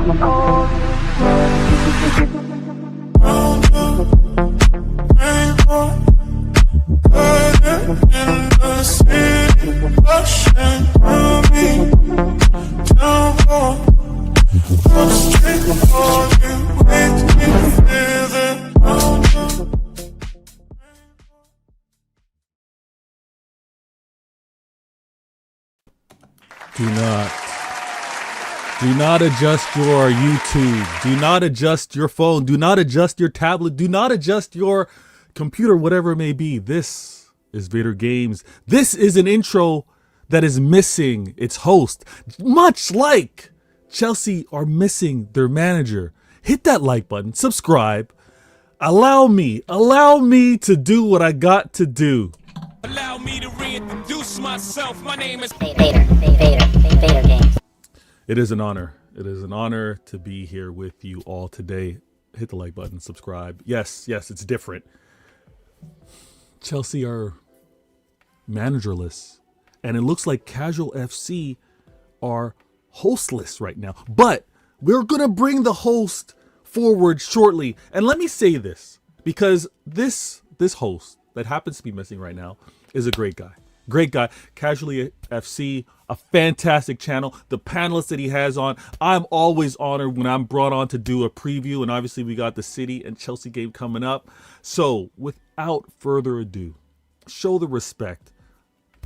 Do not adjust your YouTube. Do not adjust your phone. Do not adjust your tablet. Do not adjust your computer, whatever it may be. This is Vader Games. This is an intro that is missing its host, much like Chelsea are missing their manager. Hit that like button, subscribe. Allow me to do what I got to do. Allow me to reintroduce myself. My name is Vader Games. It is an honor. It is an honor to be here with you all today. Hit the like button, subscribe. Yes, it's different. Chelsea are managerless, and it looks like Casual FC are hostless right now. But we're gonna bring the host forward shortly. And let me say this, because this host that happens to be missing right now is a great guy. Great guy. Casually FC, a fantastic channel. The panelists that he has on, I'm always honored when I'm brought on to do a preview. And obviously we got the City and Chelsea game coming up. So without further ado, show the respect.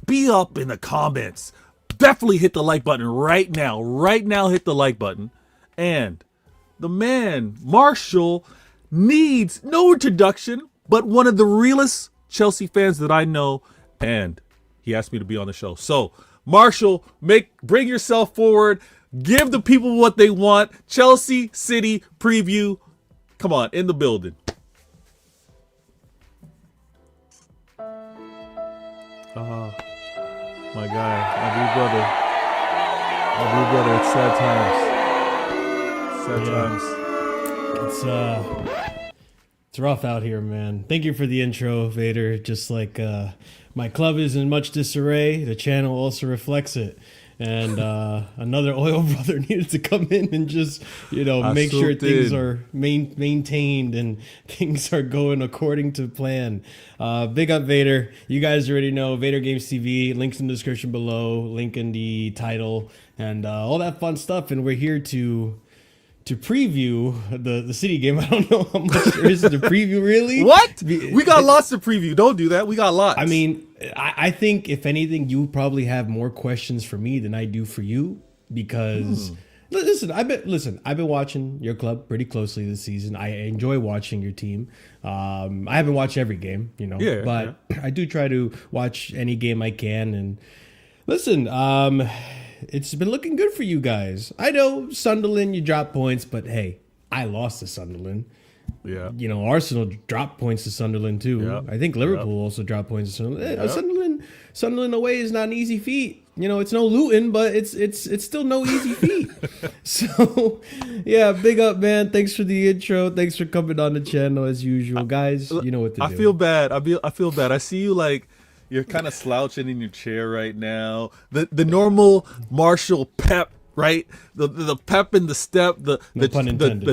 Be up in the comments. Definitely hit the like button right now. Right now, hit the like button. And the man, Marshall, needs no introduction, but one of the realest Chelsea fans that I know. And he asked me to be on the show. So, Marshall, bring yourself forward. Give the people what they want. Chelsea City preview. Come on, in the building. My guy, my big brother. It's sad times. It's rough out here, man. Thank you for the intro, Vader. Just like my club is in much disarray, the channel also reflects it. And another oil brother needed to come in and just, make sure things are maintained and things are going according to plan. Big up, Vader. You guys already know Vader Games TV. Links in the description below. Link in the title and all that fun stuff. And we're here to preview the City game. I don't know how much there is to preview, really. What? We got lots to preview. Don't do that. We got lots. I mean, I think if anything, you probably have more questions for me than I do for you because listen, I've been watching your club pretty closely this season. I enjoy watching your team. I haven't watched every game, but I do try to watch any game I can. And listen, it's been looking good for you guys. I know Sunderland, you dropped points, but hey, I lost to Sunderland. Yeah. Arsenal dropped points to Sunderland too. Yep. I think Liverpool also dropped points to Sunderland. Sunderland away is not an easy feat. It's no Luton, but it's still no easy feat. So, yeah, big up, man. Thanks for the intro. Thanks for coming on the channel as usual, guys. You know what to do. I feel bad. I feel bad. I see you like. You're kind of slouching in your chair right now. The normal Marshall pep, right? The pep in the step, the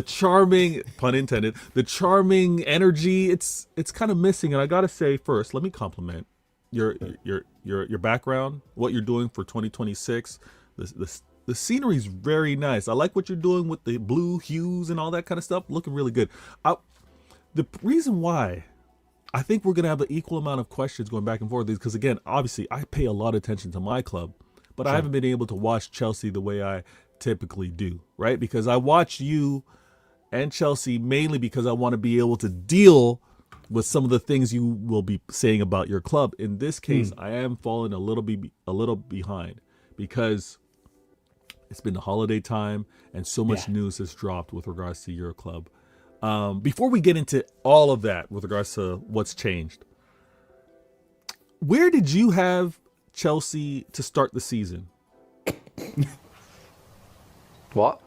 charming, pun intended, the charming energy. It's kind of missing. And I gotta say first, let me compliment your background, what you're doing for 2026. The scenery is very nice. I like what you're doing with the blue hues and all that kind of stuff. Looking really good. The reason why I think we're going to have an equal amount of questions going back and forth because, again, obviously, I pay a lot of attention to my club, but I haven't been able to watch Chelsea the way I typically do, right? Because I watch you and Chelsea mainly because I want to be able to deal with some of the things you will be saying about your club. In this case, I am falling a little behind because it's been the holiday time and so much news has dropped with regards to your club. Before we get into all of that with regards to what's changed, where did you have Chelsea to start the season? What?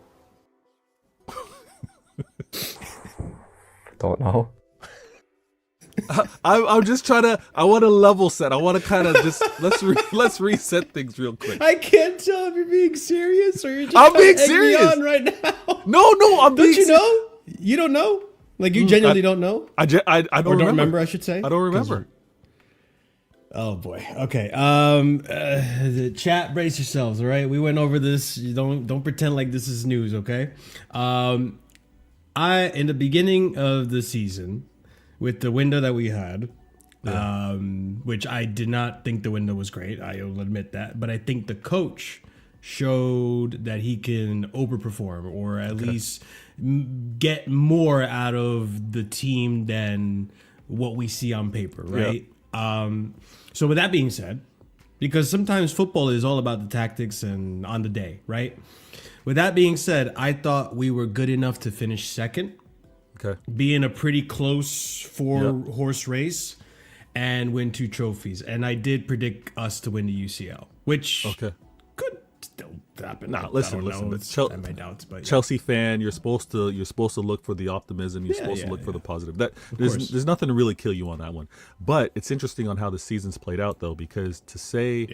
Don't know. I'm just trying to. I want to level set. I want to kind of just let's reset things real quick. I can't tell if you're being serious or you're just I'm being egging me serious on right now. No, I'm being. Don't you know? You don't know? Like you genuinely don't know? I don't remember. I should say. I don't remember. Oh boy. Okay. The chat, brace yourselves. All right. We went over this. You don't pretend like this is news. Okay. In the beginning of the season, with the window that we had, which I did not think the window was great. I will admit that, but I think the coach showed that he can overperform or at least get more out of the team than what we see on paper, right? So with that being said, because sometimes football is all about the tactics and on the day, right? With that being said, I thought we were good enough to finish second, be in a pretty close four-horse race, and win 2 trophies. And I did predict us to win the UCL, which could still happen. Nah, listen. I my doubts, but Chelsea fan, you're supposed to look for the optimism. You're supposed to look for the positive. There's nothing to really kill you on that one. But it's interesting on how the season's played out, though, because to say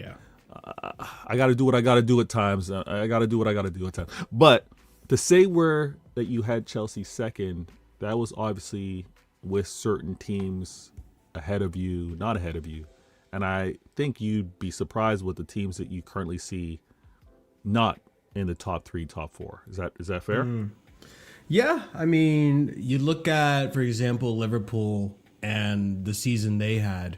I got to do what I got to do at times. I got to do what I got to do at times. But to say that you had Chelsea second, that was obviously with certain teams ahead of you, not ahead of you. And I think you'd be surprised with the teams that you currently see not in the top 3, top 4. Is that fair? Yeah, I mean, you look at, for example, Liverpool and the season they had.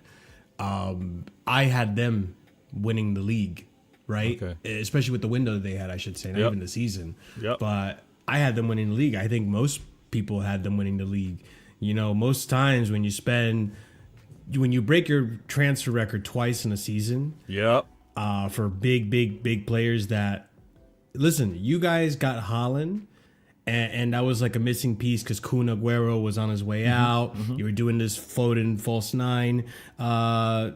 I had them winning the league, right? Especially with the window that they had, I should say, not even the season. But I had them winning the league. I think most people had them winning the league. You know, most times when you break your transfer record twice in a season, for big players that, listen, you guys got Haaland, and that was like a missing piece because Kun Aguero was on his way out. You were doing this Foden false 9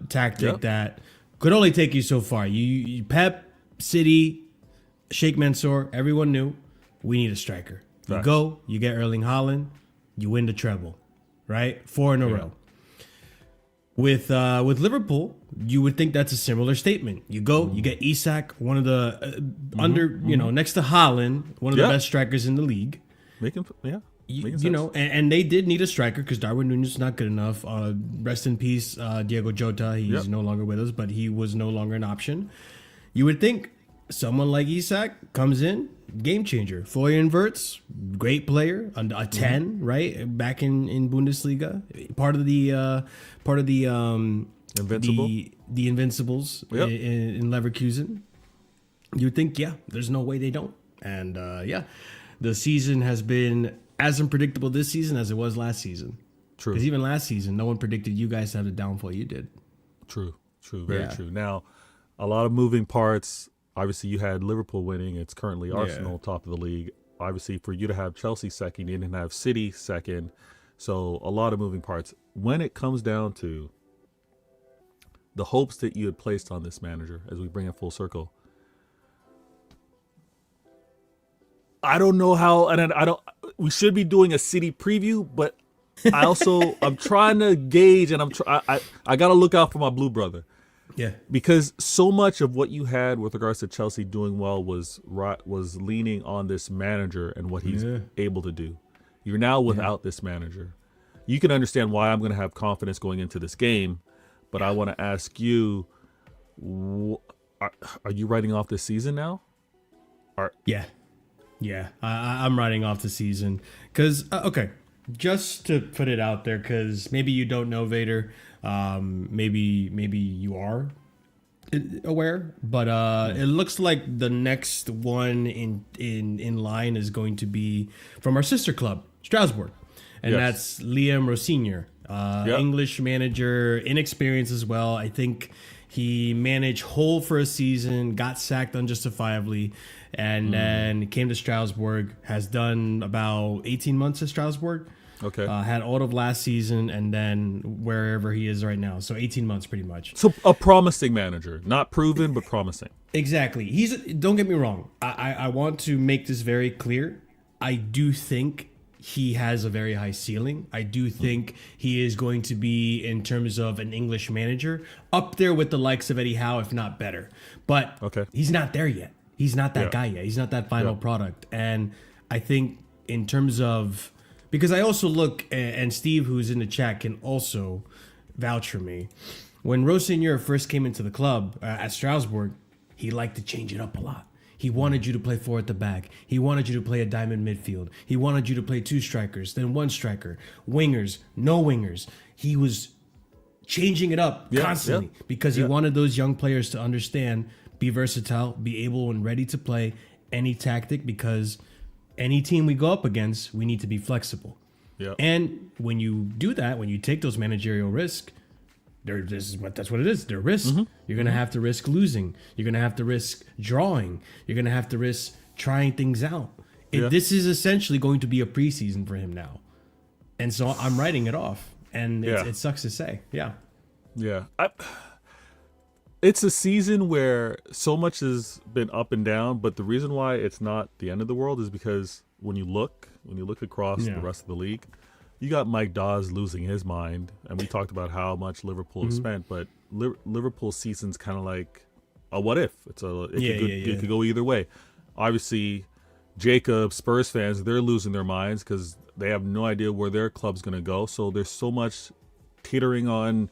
tactic that could only take you so far. You Pep, City, Sheikh Mansour, everyone knew we need a striker. You go, you get Erling Haaland, you win the treble, right? 4 in a row. With Liverpool, you would think that's a similar statement. You go, you get Isak, one of the next to Haaland, one of the best strikers in the league. And they did need a striker because Darwin Núñez is not good enough. Rest in peace, Diego Jota. He's no longer with us, but he was no longer an option. You would think someone like Isak comes in, game changer. Florian Wirtz, great player, a 10, right? Back in Bundesliga, part of the the Invincibles in Leverkusen. You'd think, there's no way they don't. And the season has been as unpredictable this season as it was last season. True. Because even last season, no one predicted you guys to have the downfall you did. True, very true. Now, a lot of moving parts. Obviously, you had Liverpool winning. It's currently Arsenal top of the league. Obviously, for you to have Chelsea second, you didn't have City second. So a lot of moving parts. When it comes down to the hopes that you had placed on this manager, as we bring it full circle, I don't know how, and I don't. We should be doing a City preview, but I'm trying to gauge, and I got to look out for my blue brother. Yeah, because so much of what you had with regards to Chelsea doing well was leaning on this manager and what he's able to do. You're now without this manager. You can understand why I'm going to have confidence going into this game, but I want to ask you, are you writing off this season now? I'm writing off the season because just to put it out there, because maybe you don't know Vader. Maybe you are aware, but it looks like the next one in line is going to be from our sister club, Strasbourg, and that's Liam Rosignor, English manager, inexperienced as well. I think he managed Hull for a season, got sacked unjustifiably, and then came to Strasbourg. Has done about 18 months at Strasbourg. Had all of last season and then wherever he is right now. So 18 months pretty much. So a promising manager. Not proven, but promising. Exactly. Don't get me wrong. I want to make this very clear. I do think he has a very high ceiling. I do think he is going to be, in terms of an English manager, up there with the likes of Eddie Howe, if not better. But he's not there yet. He's not that guy yet. He's not that final product. And I think in terms of, because I also look, and Steve, who's in the chat, can also vouch for me. When Rossignol first came into the club at Strasbourg, he liked to change it up a lot. He wanted you to play four at the back. He wanted you to play a diamond midfield. He wanted you to play two strikers, then one striker, wingers, no wingers. He was changing it up constantly because he wanted those young players to understand, be versatile, be able and ready to play any tactic, because any team we go up against, we need to be flexible. Yeah. And when you do that, when you take those managerial risks, that's what it is. They're risks. You're going to have to risk losing. You're going to have to risk drawing. You're going to have to risk trying things out. This is essentially going to be a preseason for him now. And so I'm writing it off. And it sucks to say. Yeah. Yeah. It's a season where so much has been up and down, but the reason why it's not the end of the world is because when you look across the rest of the league, you got Mike Dawes losing his mind, and we talked about how much Liverpool has spent, but Liverpool's season's kind of like a what if. It could go either way. Obviously, Jacob, Spurs fans, they're losing their minds because they have no idea where their club's going to go. So there's so much teetering on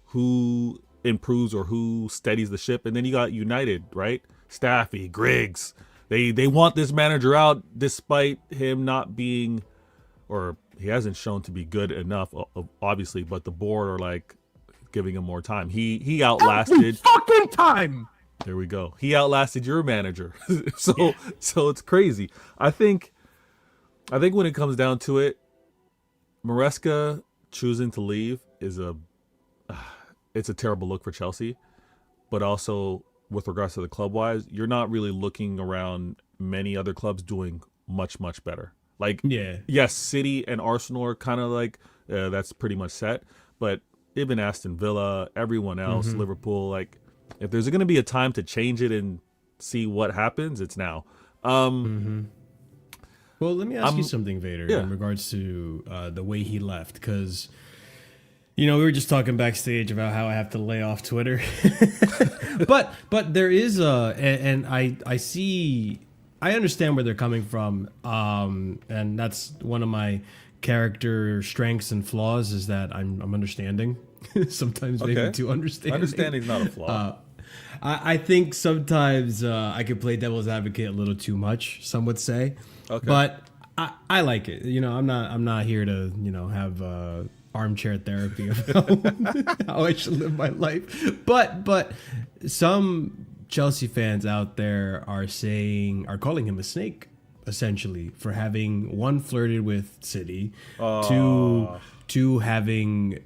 who improves or who steadies the ship. And then you got United, right? Staffy, Griggs. They want this manager out despite him not being, or he hasn't shown to be good enough, obviously, but the board are like giving him more time. He outlasted fucking time. There we go. He outlasted your manager. So it's crazy. I think when it comes down to it, Maresca choosing to leave is it's a terrible look for Chelsea, but also with regards to the club wise, you're not really looking around many other clubs doing much better. Like, yes, City and Arsenal are kind of like, that's pretty much set. But even Aston Villa, everyone else, Liverpool, like, if there's going to be a time to change it and see what happens, it's now. Well, let me ask you something, Vader, in regards to the way he left. Because, we were just talking backstage about how I have to lay off Twitter. but there is and I see... I understand where they're coming from, and that's one of my character strengths and flaws is that I'm understanding. Sometimes maybe too understanding. Understanding's not a flaw. I think sometimes I could play devil's advocate a little too much, some would say. Okay. But I like it. I'm not here to have armchair therapy about how I should live my life. But some Chelsea fans out there are calling him a snake, essentially, for having flirted with City, to having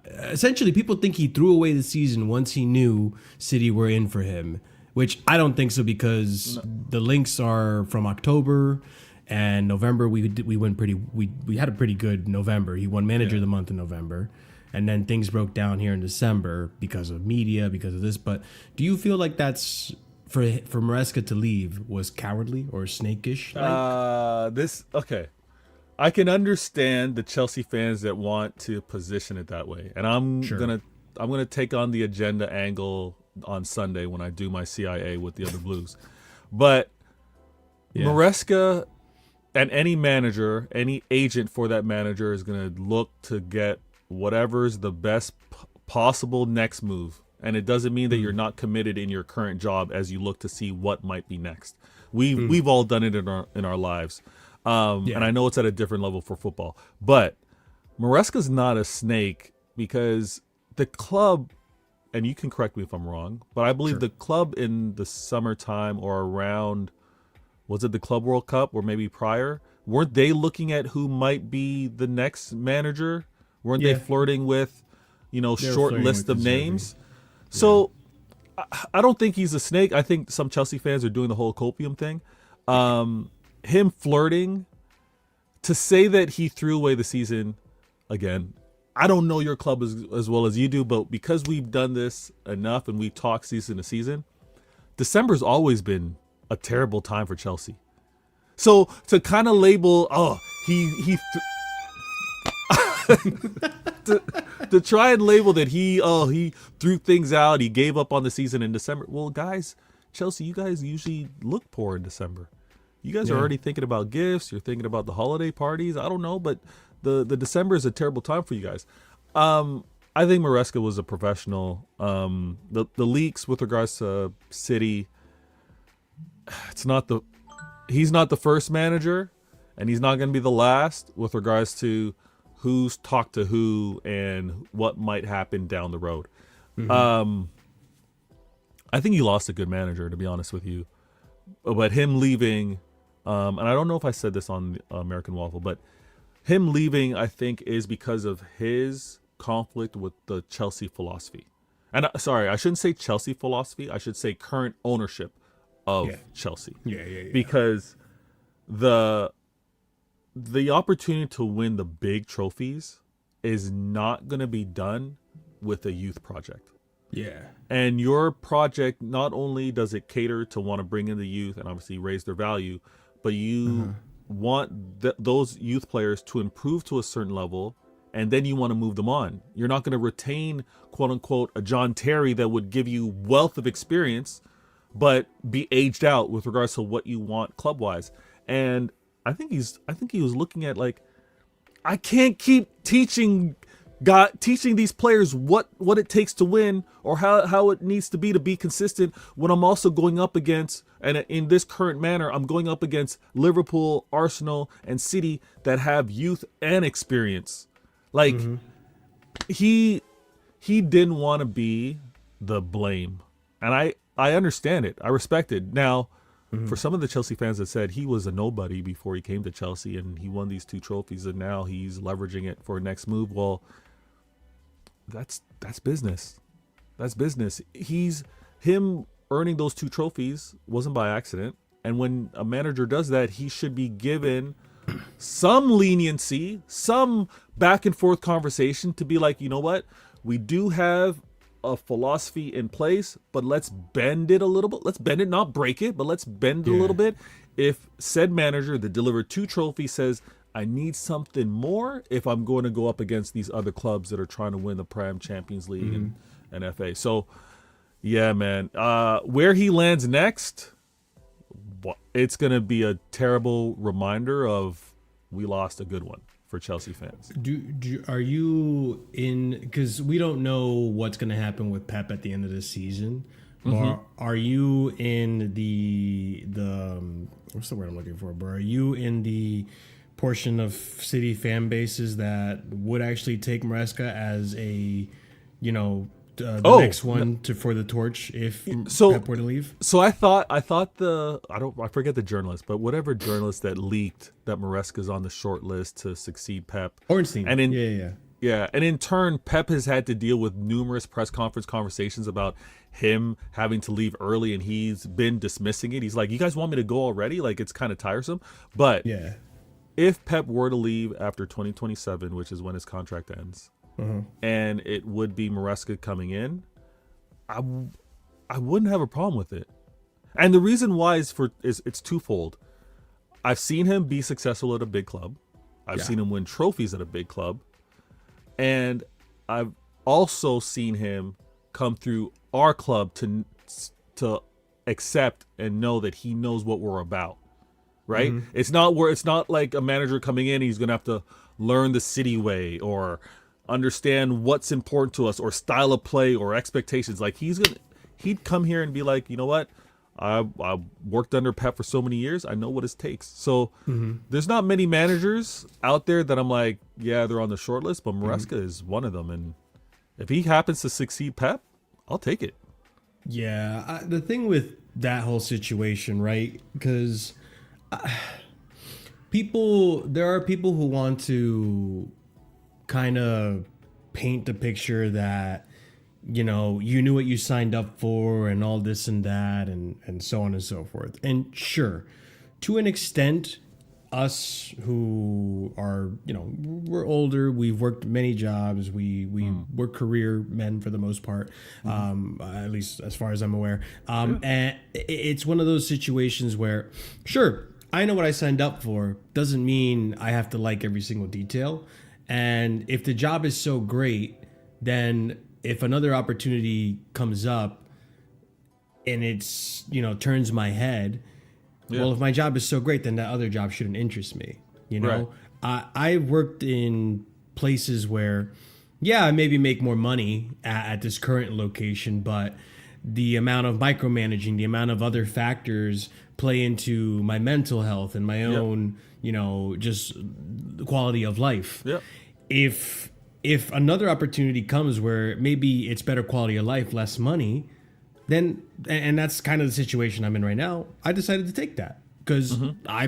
essentially people think he threw away the season once he knew City were in for him, which I don't think so, because the links are from October and November. We had a pretty good November. He won Manager of the Month in November. And then things broke down here in December because of media, because of this. But do you feel like that's for Maresca to leave was cowardly or snakish? I can understand the Chelsea fans that want to position it that way, and I'm gonna take on the agenda angle on Sunday when I do my CIA with the other Blues. But Maresca and any manager, any agent for that manager is gonna look to get whatever's the best possible next move. And it doesn't mean that you're not committed in your current job as you look to see what might be next. We've all done it in our lives. And I know it's at a different level for football. But Maresca's not a snake, because the club, and you can correct me if I'm wrong, but I believe the club in the summertime or around, was it the Club World Cup or maybe prior, weren't they looking at who might be the next manager? Weren't they flirting with, short list of names? So I don't think he's a snake. I think some Chelsea fans are doing the whole copium thing. Him flirting, to say that he threw away the season, again, I don't know your club as well as you do, but because we've done this enough and we talk season to season, December's always been a terrible time for Chelsea. So to kind of label, he to try and label that he threw things out, he gave up on the season in December. Well, guys, Chelsea, you guys usually look poor in December. You guys are already thinking about gifts. You're thinking about the holiday parties. I don't know, but the December is a terrible time for you guys. I think Maresca was a professional. The leaks with regards to City, he's not the first manager, and he's not going to be the last with regards to who's talked to who and what might happen down the road. I think he lost a good manager, to be honest with you. But him leaving, and I don't know if I said this on American Waffle, but him leaving, I think, is because of his conflict with the Chelsea philosophy. And sorry, I shouldn't say Chelsea philosophy. I should say current ownership of Chelsea. Yeah. Because the opportunity to win the big trophies is not going to be done with a youth project. Yeah. And your project, not only does it cater to want to bring in the youth and obviously raise their value, but you want those youth players to improve to a certain level, and then you want to move them on. You're not going to retain, quote unquote, a John Terry that would give you wealth of experience, but be aged out with regards to what you want club wise. And I think he was looking at like, I can't keep teaching these players what it takes to win or how it needs to be consistent when I'm also going up against, and in this current manner, I'm going up against Liverpool, Arsenal, and City that have youth and experience. Like he didn't want to be the blame. And I understand it. I respect it. Now, for some of the Chelsea fans that said he was a nobody before he came to Chelsea and he won these 2 trophies and now he's leveraging it for a next move, well, that's business. That's business. Him earning those 2 trophies wasn't by accident. And when a manager does that, he should be given some leniency, some back and forth conversation to be like, you know what? We do have a philosophy in place, but let's bend it a little bit. Let's bend it, not break it, but let's bend it a little bit. If said manager that delivered 2 trophies says, I need something more if I'm going to go up against these other clubs that are trying to win the Prem, Champions League, and FA. So, yeah, man. Where he lands next, it's going to be a terrible reminder of we lost a good one for Chelsea fans. Are you in, because we don't know what's going to happen with Pep at the end of the season, but are you in the what's the word I'm looking for, bro? Are you in the portion of City fan bases that would actually take Maresca as a, the next one for the torch if Pep were to leave? So I thought I forget the journalist, but whatever journalist that leaked that Maresca's on the short list to succeed Pep. Ornstein. And and in turn, Pep has had to deal with numerous press conference conversations about him having to leave early, and he's been dismissing it. He's like, you guys want me to go already? Like, it's kind of tiresome. But if Pep were to leave after 2027, which is when his contract ends, and it would be Maresca coming in, I wouldn't have a problem with it. And the reason why is it's twofold. I've seen him be successful at a big club. I've seen him win trophies at a big club. And I've also seen him come through our club to accept and know that he knows what we're about. Right? It's not like a manager coming in, he's going to have to learn the City way or understand what's important to us or style of play or expectations. Like he'd come here and be like, you know what? I worked under Pep for so many years. I know what it takes. So there's not many managers out there that I'm like, yeah, they're on the short list, but Maresca is one of them. And if he happens to succeed Pep, I'll take it. Yeah. The thing with that whole situation, right? Because there are people who want to kind of paint the picture that, you knew what you signed up for and all this and that and so on and so forth. And sure, to an extent, us who are, we're older, we've worked many jobs, we're career men for the most part, at least as far as I'm aware. And it's one of those situations where, sure, I know what I signed up for. Doesn't mean I have to like every single detail. And if the job is so great, then if another opportunity comes up and it's, turns my head, well, if my job is so great, then that other job shouldn't interest me. I worked in places where, I maybe make more money at this current location, but the amount of micromanaging, the amount of other factors play into my mental health and my own, just quality of life. Yep. If another opportunity comes where maybe it's better quality of life, less money, then, and that's kind of the situation I'm in right now, I decided to take that because I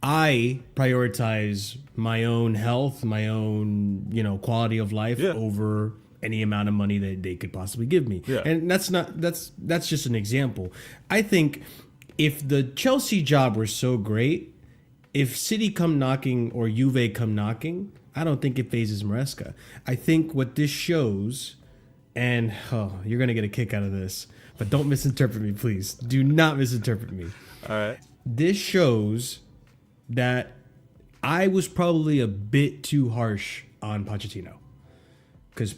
prioritize my own health, my own, quality of life over any amount of money that they could possibly give me. Yeah. And that's just an example. I think if the Chelsea job were so great, if City come knocking or Juve come knocking, I don't think it phases Maresca. I think what this shows, and you're going to get a kick out of this, but don't misinterpret me, please. Do not misinterpret me. All right. This shows that I was probably a bit too harsh on Pochettino. Because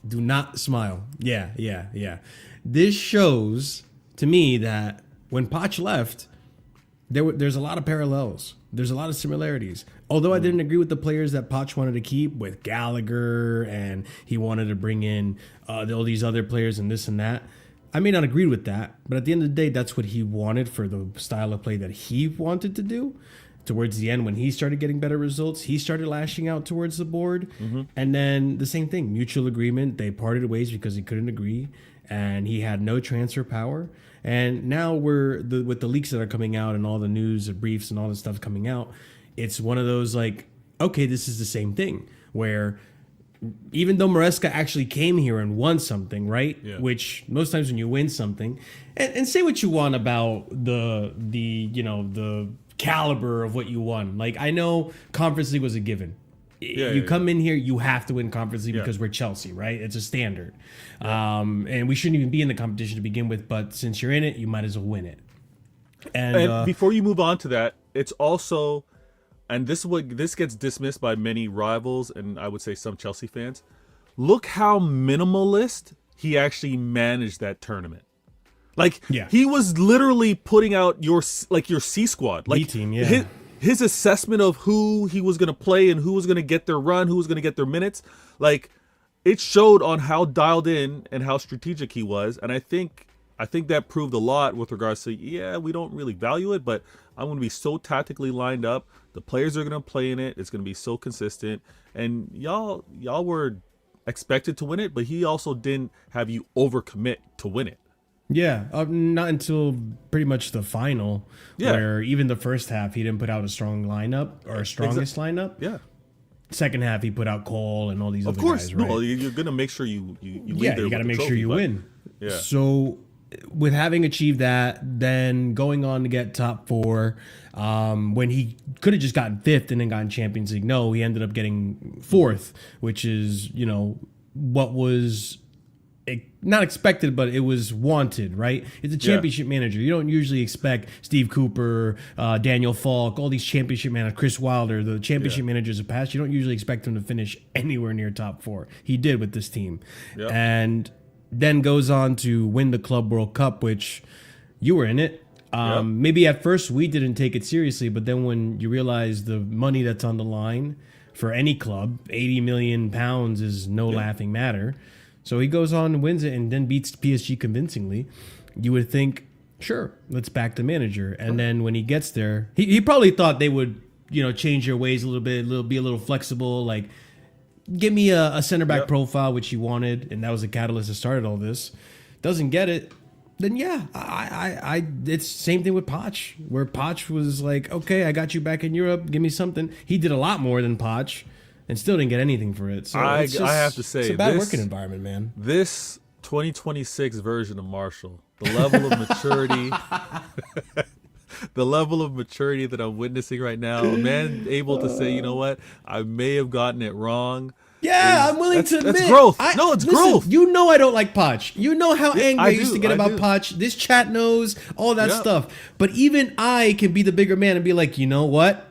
do not smile. Yeah. This shows to me that when Poch left, there's a lot of parallels. There's a lot of similarities. Although I didn't agree with the players that Poch wanted to keep with Gallagher and he wanted to bring in all these other players and this and that. I may not agree with that, but at the end of the day, that's what he wanted for the style of play that he wanted to do. Towards the end, when he started getting better results, he started lashing out towards the board. And then the same thing, mutual agreement. They parted ways because he couldn't agree and he had no transfer power. And now with the leaks that are coming out and all the news and briefs and all this stuff coming out, it's one of those like, okay, this is the same thing where even though Maresca actually came here and won something, right? Yeah. Which most times when you win something, and say what you want about the caliber of what you won. Like I know Conference League was a given. You come in here, you have to win Conference League because we're Chelsea, right? It's a standard. And we shouldn't even be in the competition to begin with, but since you're in it, you might as well win it. And before you move on to that, it's also, and this gets dismissed by many rivals and I would say some Chelsea fans. Look how minimalist he actually managed that tournament. Like he was literally putting out your C squad, like B-team, his assessment of who he was going to play and who was going to get their run, who was going to get their minutes. Like it showed on how dialed in and how strategic he was. And I think that proved a lot with regards to, we don't really value it, but I'm going to be so tactically lined up. The players are going to play in it. It's going to be so consistent. And y'all were expected to win it, but he also didn't have you overcommit to win it. Yeah, not until pretty much the final, where even the first half he didn't put out a strong lineup or a strongest lineup. Yeah. Second half he put out Cole and all these other course, guys. Right? No, you're gonna make sure you you got to make sure you win. Yeah. So with having achieved that, then going on to get top four, when he could have just gotten fifth and then gotten Champions League. No, he ended up getting fourth, which is what was not expected, but it was wanted, right? It's a championship manager. You don't usually expect Steve Cooper, Daniel Falk, all these championship managers, Chris Wilder, the championship managers of past. You don't usually expect him to finish anywhere near top four. He did with this team. Yep. And then goes on to win the Club World Cup, which you were in it. Maybe at first we didn't take it seriously, but then when you realize the money that's on the line for any club, £80 million is no laughing matter. So he goes on and wins it and then beats PSG convincingly. You would think, sure, let's back the manager. And then when he gets there, he probably thought they would, change their ways a little bit, be a little flexible, like give me a center back profile, which he wanted, and that was the catalyst that started all this. Doesn't get it, then I it's same thing with Poch, where Poch was like, okay, I got you back in Europe, give me something. He did a lot more than Poch. And still didn't get anything for it. So I have to say, it's a bad working environment, man. This 2026 version of Marshall, the level of maturity, the level of maturity that I'm witnessing right now, a man able to say, you know what, I may have gotten it wrong, Yeah, I'm willing to admit. That's growth. It's growth. You know I don't like Poch. You know how angry I used to get about do. Poch. This chat knows all that stuff. But even I can be the bigger man and be like, you know what?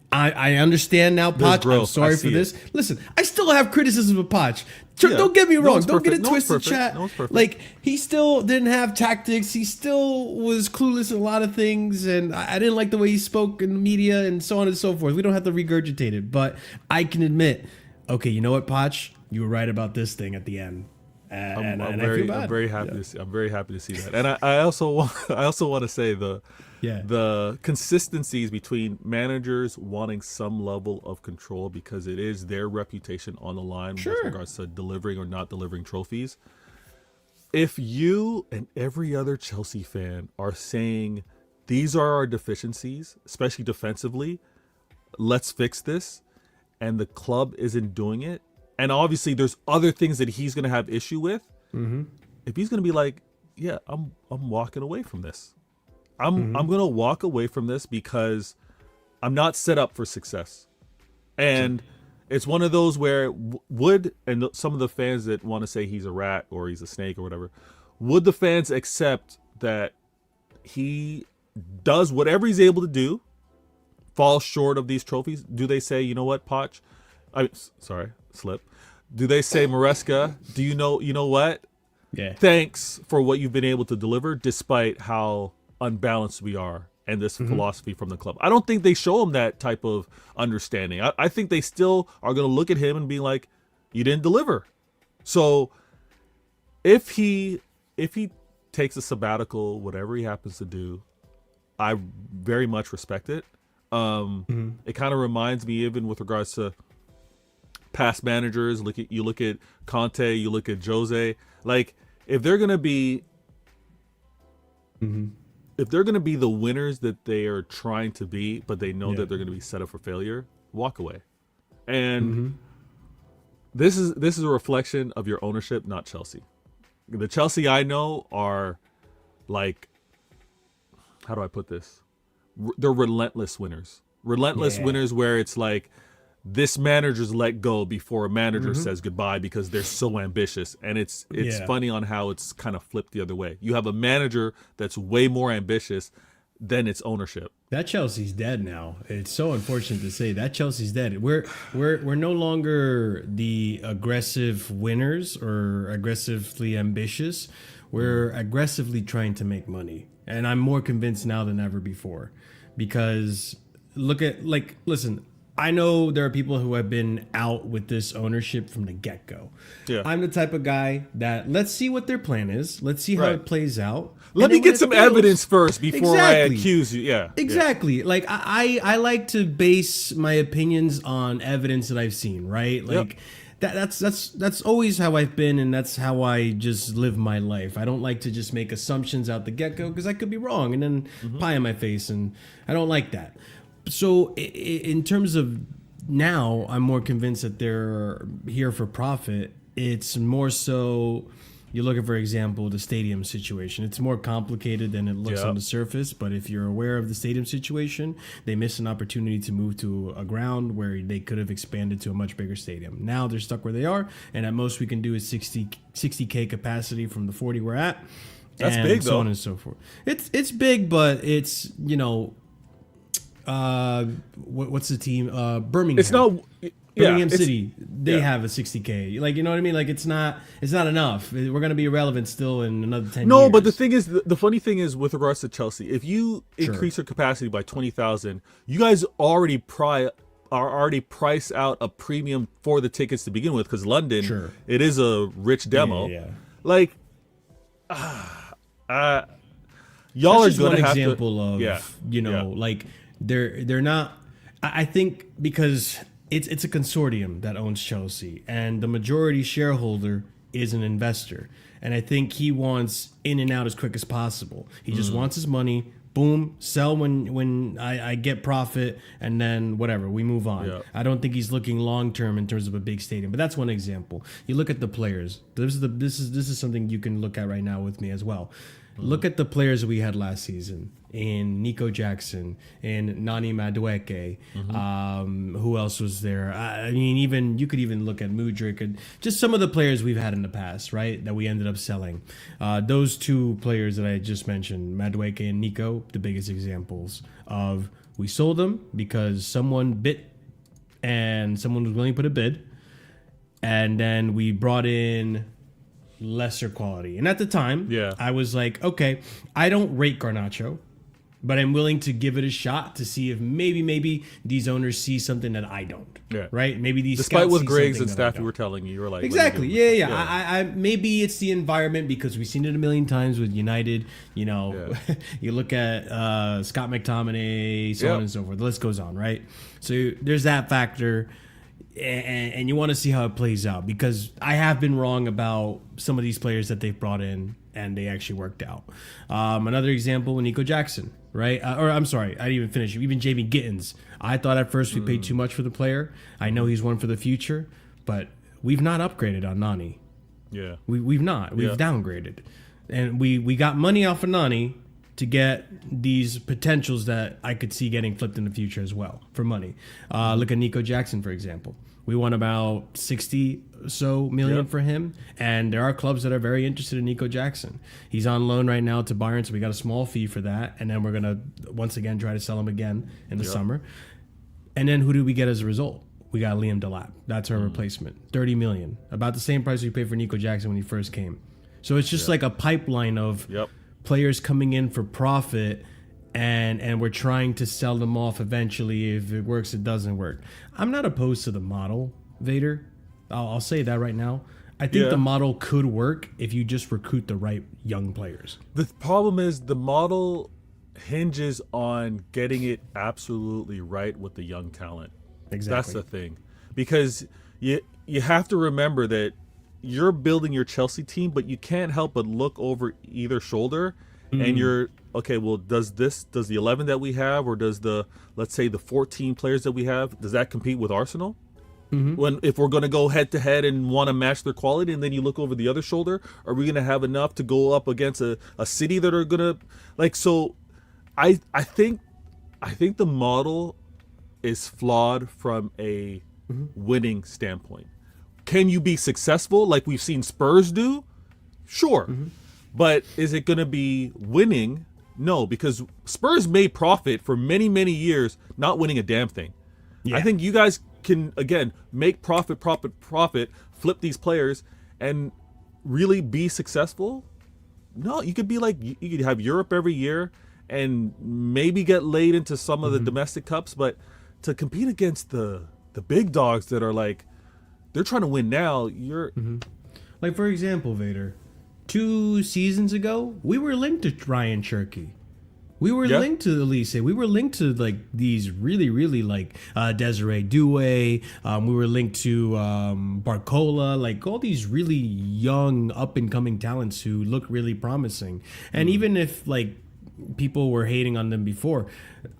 I understand now, Poch. I'm sorry for this. Listen, I still have criticism of Poch. Don't get me wrong. Don't get it twisted, chat. Like, he still didn't have tactics. He still was clueless in a lot of things. And I didn't like the way he spoke in the media and so on and so forth. We don't have to regurgitate it. But I can admit, okay, you know what, Poch? You were right about this thing at the end. And I feel bad. I'm very happy to see. I'm very happy to see that. And I also want to say the consistencies between managers wanting some level of control because it is their reputation on the line with regards to delivering or not delivering trophies. If you and every other Chelsea fan are saying these are our deficiencies, especially defensively, let's fix this, and the club isn't doing it, and obviously there's other things that he's going to have issue with, if he's going to be like, yeah, I'm walking away from this. I'm going to walk away from this because I'm not set up for success. And it's one of those where and some of the fans that want to say he's a rat or he's a snake or whatever, would the fans accept that he does whatever he's able to do, falls short of these trophies? Do they say, you know what, Poch? Slip. Do they say, Maresca, do you know what? Yeah. Thanks for what you've been able to deliver despite how unbalanced we are and this philosophy from the club. I don't think they show him that type of understanding. I think they still are going to look at him and be like, you didn't deliver. So if he takes a sabbatical, whatever he happens to do, I very much respect it. It kind of reminds me, even with regards to past managers, you look at Conte, you look at Jose, like if they're going to be the winners that they are trying to be, but they know that they're going to be set up for failure, walk away. And this is a reflection of your ownership, not Chelsea. The Chelsea I know are like, how do I put this? They're relentless winners. Relentless winners where it's like, this manager's let go before a manager says goodbye because they're so ambitious. And it's funny on how it's kind of flipped the other way. You have a manager that's way more ambitious than its ownership. That Chelsea's dead now. It's so unfortunate to say that Chelsea's dead. We're no longer the aggressive winners or aggressively ambitious. We're aggressively trying to make money. And I'm more convinced now than ever before. Because listen, I know there are people who have been out with this ownership from the get-go. Yeah. I'm the type of guy that let's see what their plan is. Let's see how it plays out. Let me get some evidence first before I accuse you. Yeah. Exactly. Yeah. Like I like to base my opinions on evidence that I've seen, right? Like that's always how I've been, and that's how I just live my life. I don't like to just make assumptions out the get-go because I could be wrong and then pie in my face, and I don't like that. So in terms of now, I'm more convinced that they're here for profit. It's more so, you look at, for example, the stadium situation. It's more complicated than it looks on the surface. But if you're aware of the stadium situation, they missed an opportunity to move to a ground where they could have expanded to a much bigger stadium. Now they're stuck where they are. And at most we can do is 60K capacity from the 40 we're at. That's big, so on and so forth. It's big, but it's, what's the team? Birmingham. It's not Birmingham City. They have a 60K. Like, you know what I mean? Like, it's not enough. We're gonna be irrelevant still in another 10 years. No, but the thing is, the funny thing is, with regards to Chelsea, if you increase your capacity by 20,000, you guys already price out a premium for the tickets to begin with, because London, it is a rich demo. Like, y'all are going to have to. Example of like. They're not. I think because it's a consortium that owns Chelsea, and the majority shareholder is an investor, and I think he wants in and out as quick as possible. He just wants his money. Boom, sell when I get profit, and then whatever, we move on. I don't think he's looking long term in terms of a big stadium, but that's one example. You look at the players. This is something you can look at right now with me as well. Look at the players we had last season in Nico Jackson and Nani Madueke. Who else was there? I mean, even you could even look at Mudryk and just some of the players we've had in the past, right? That we ended up selling. Those two players that I just mentioned, Madueke and Nico, the biggest examples of we sold them because someone bit and someone was willing to put a bid, and then we brought in lesser quality. And at the time, I was like, okay, I don't rate Garnacho, but I'm willing to give it a shot to see if maybe these owners see something that I don't. Right? Maybe these despite with see Greg's and something that I stuff you were telling you were like exactly. I maybe it's the environment because we've seen it a million times with United. You know, you look at Scott McTominay, so on and so forth. The list goes on, right? So there's that factor. And you want to see how it plays out because I have been wrong about some of these players that they've brought in and they actually worked out. Another example with Nico Jackson, right? Or I'm sorry, I didn't even finish. Even Jamie Gittins. I thought at first we paid too much for the player. I know he's one for the future, but we've not upgraded on Nani. Yeah. We've not. We've downgraded. And we got money off of Nani to get these potentials that I could see getting flipped in the future as well for money. Look at Nico Jackson, for example. We won about 60 or so million for him, and there are clubs that are very interested in Nico Jackson. He's on loan right now to Bayern, so we got a small fee for that, and then we're going to once again try to sell him again in the summer. And then who do we get as a result? We got Liam Delap. That's our replacement. 30 million. About the same price we paid for Nico Jackson when he first came. So it's just like a pipeline of players coming in for profit, and we're trying to sell them off eventually. If it works, it doesn't work. I'm not opposed to the model, Vader. I'll say that right now. I think the model could work if you just recruit the right young players. The problem is the model hinges on getting it absolutely right with the young talent. Exactly. That's the thing. Because you have to remember that you're building your Chelsea team, but you can't help but look over either shoulder and you're okay, well, does the 11 that we have, or does let's say the 14 players that we have, does that compete with Arsenal? If we're going to go head to head and want to match their quality, and then you look over the other shoulder, are we going to have enough to go up against a City that are going to like? So I think the model is flawed from a winning standpoint. Can you be successful like we've seen Spurs do? Sure. But is it going to be winning? No, because Spurs made profit for many, many years not winning a damn thing. I think you guys can, again, make profit, flip these players, and really be successful. No, you could be like, you could have Europe every year and maybe get laid into some of the domestic cups, but to compete against the big dogs that are like, they're trying to win now, you're... Like, for example, Vader, 2 seasons ago, we were linked to Ryan Cherky. We were linked to Elise. We were linked to like these really, really like Desiree Doué. We were linked to Barcola, like all these really young, up and coming talents who look really promising. And even if like people were hating on them before,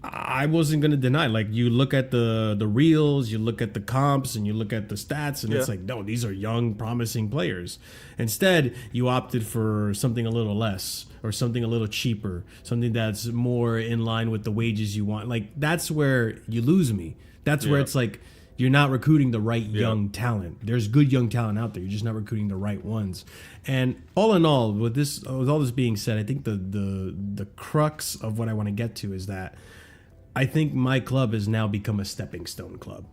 I wasn't going to deny. Like you look at the reels, you look at the comps, and you look at the stats, and it's like, no, these are young, promising players. Instead, you opted for something a little less or something a little cheaper, something that's more in line with the wages you want. Like that's where you lose me. That's where it's like you're not recruiting the right young talent. There's good young talent out there. You're just not recruiting the right ones. And all in all, with all this being said, I think the crux of what I want to get to is that I think my club has now become a stepping stone club,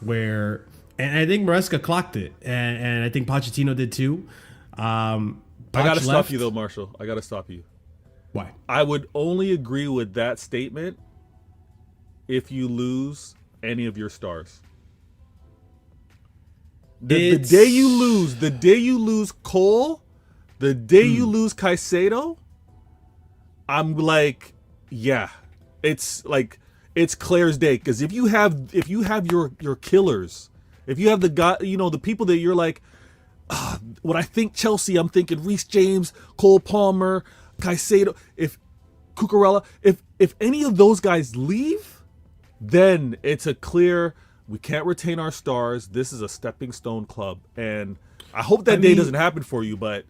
where, and I think Maresca clocked it, and I think Pochettino did too. I got to stop you though, Marshall. I got to stop you. Why? I would only agree with that statement if you lose any of your stars. The day you lose Cole, the day you lose Caicedo, I'm like, it's like it's Claire's day. Because if you have your killers, if you have the guy, the people that you're like, when I think Chelsea, I'm thinking Reece James, Cole Palmer, Caicedo. If Cucurella, if any of those guys leave, then it's a clear, we can't retain our stars. This is a stepping stone club, and I hope that day doesn't happen for you. But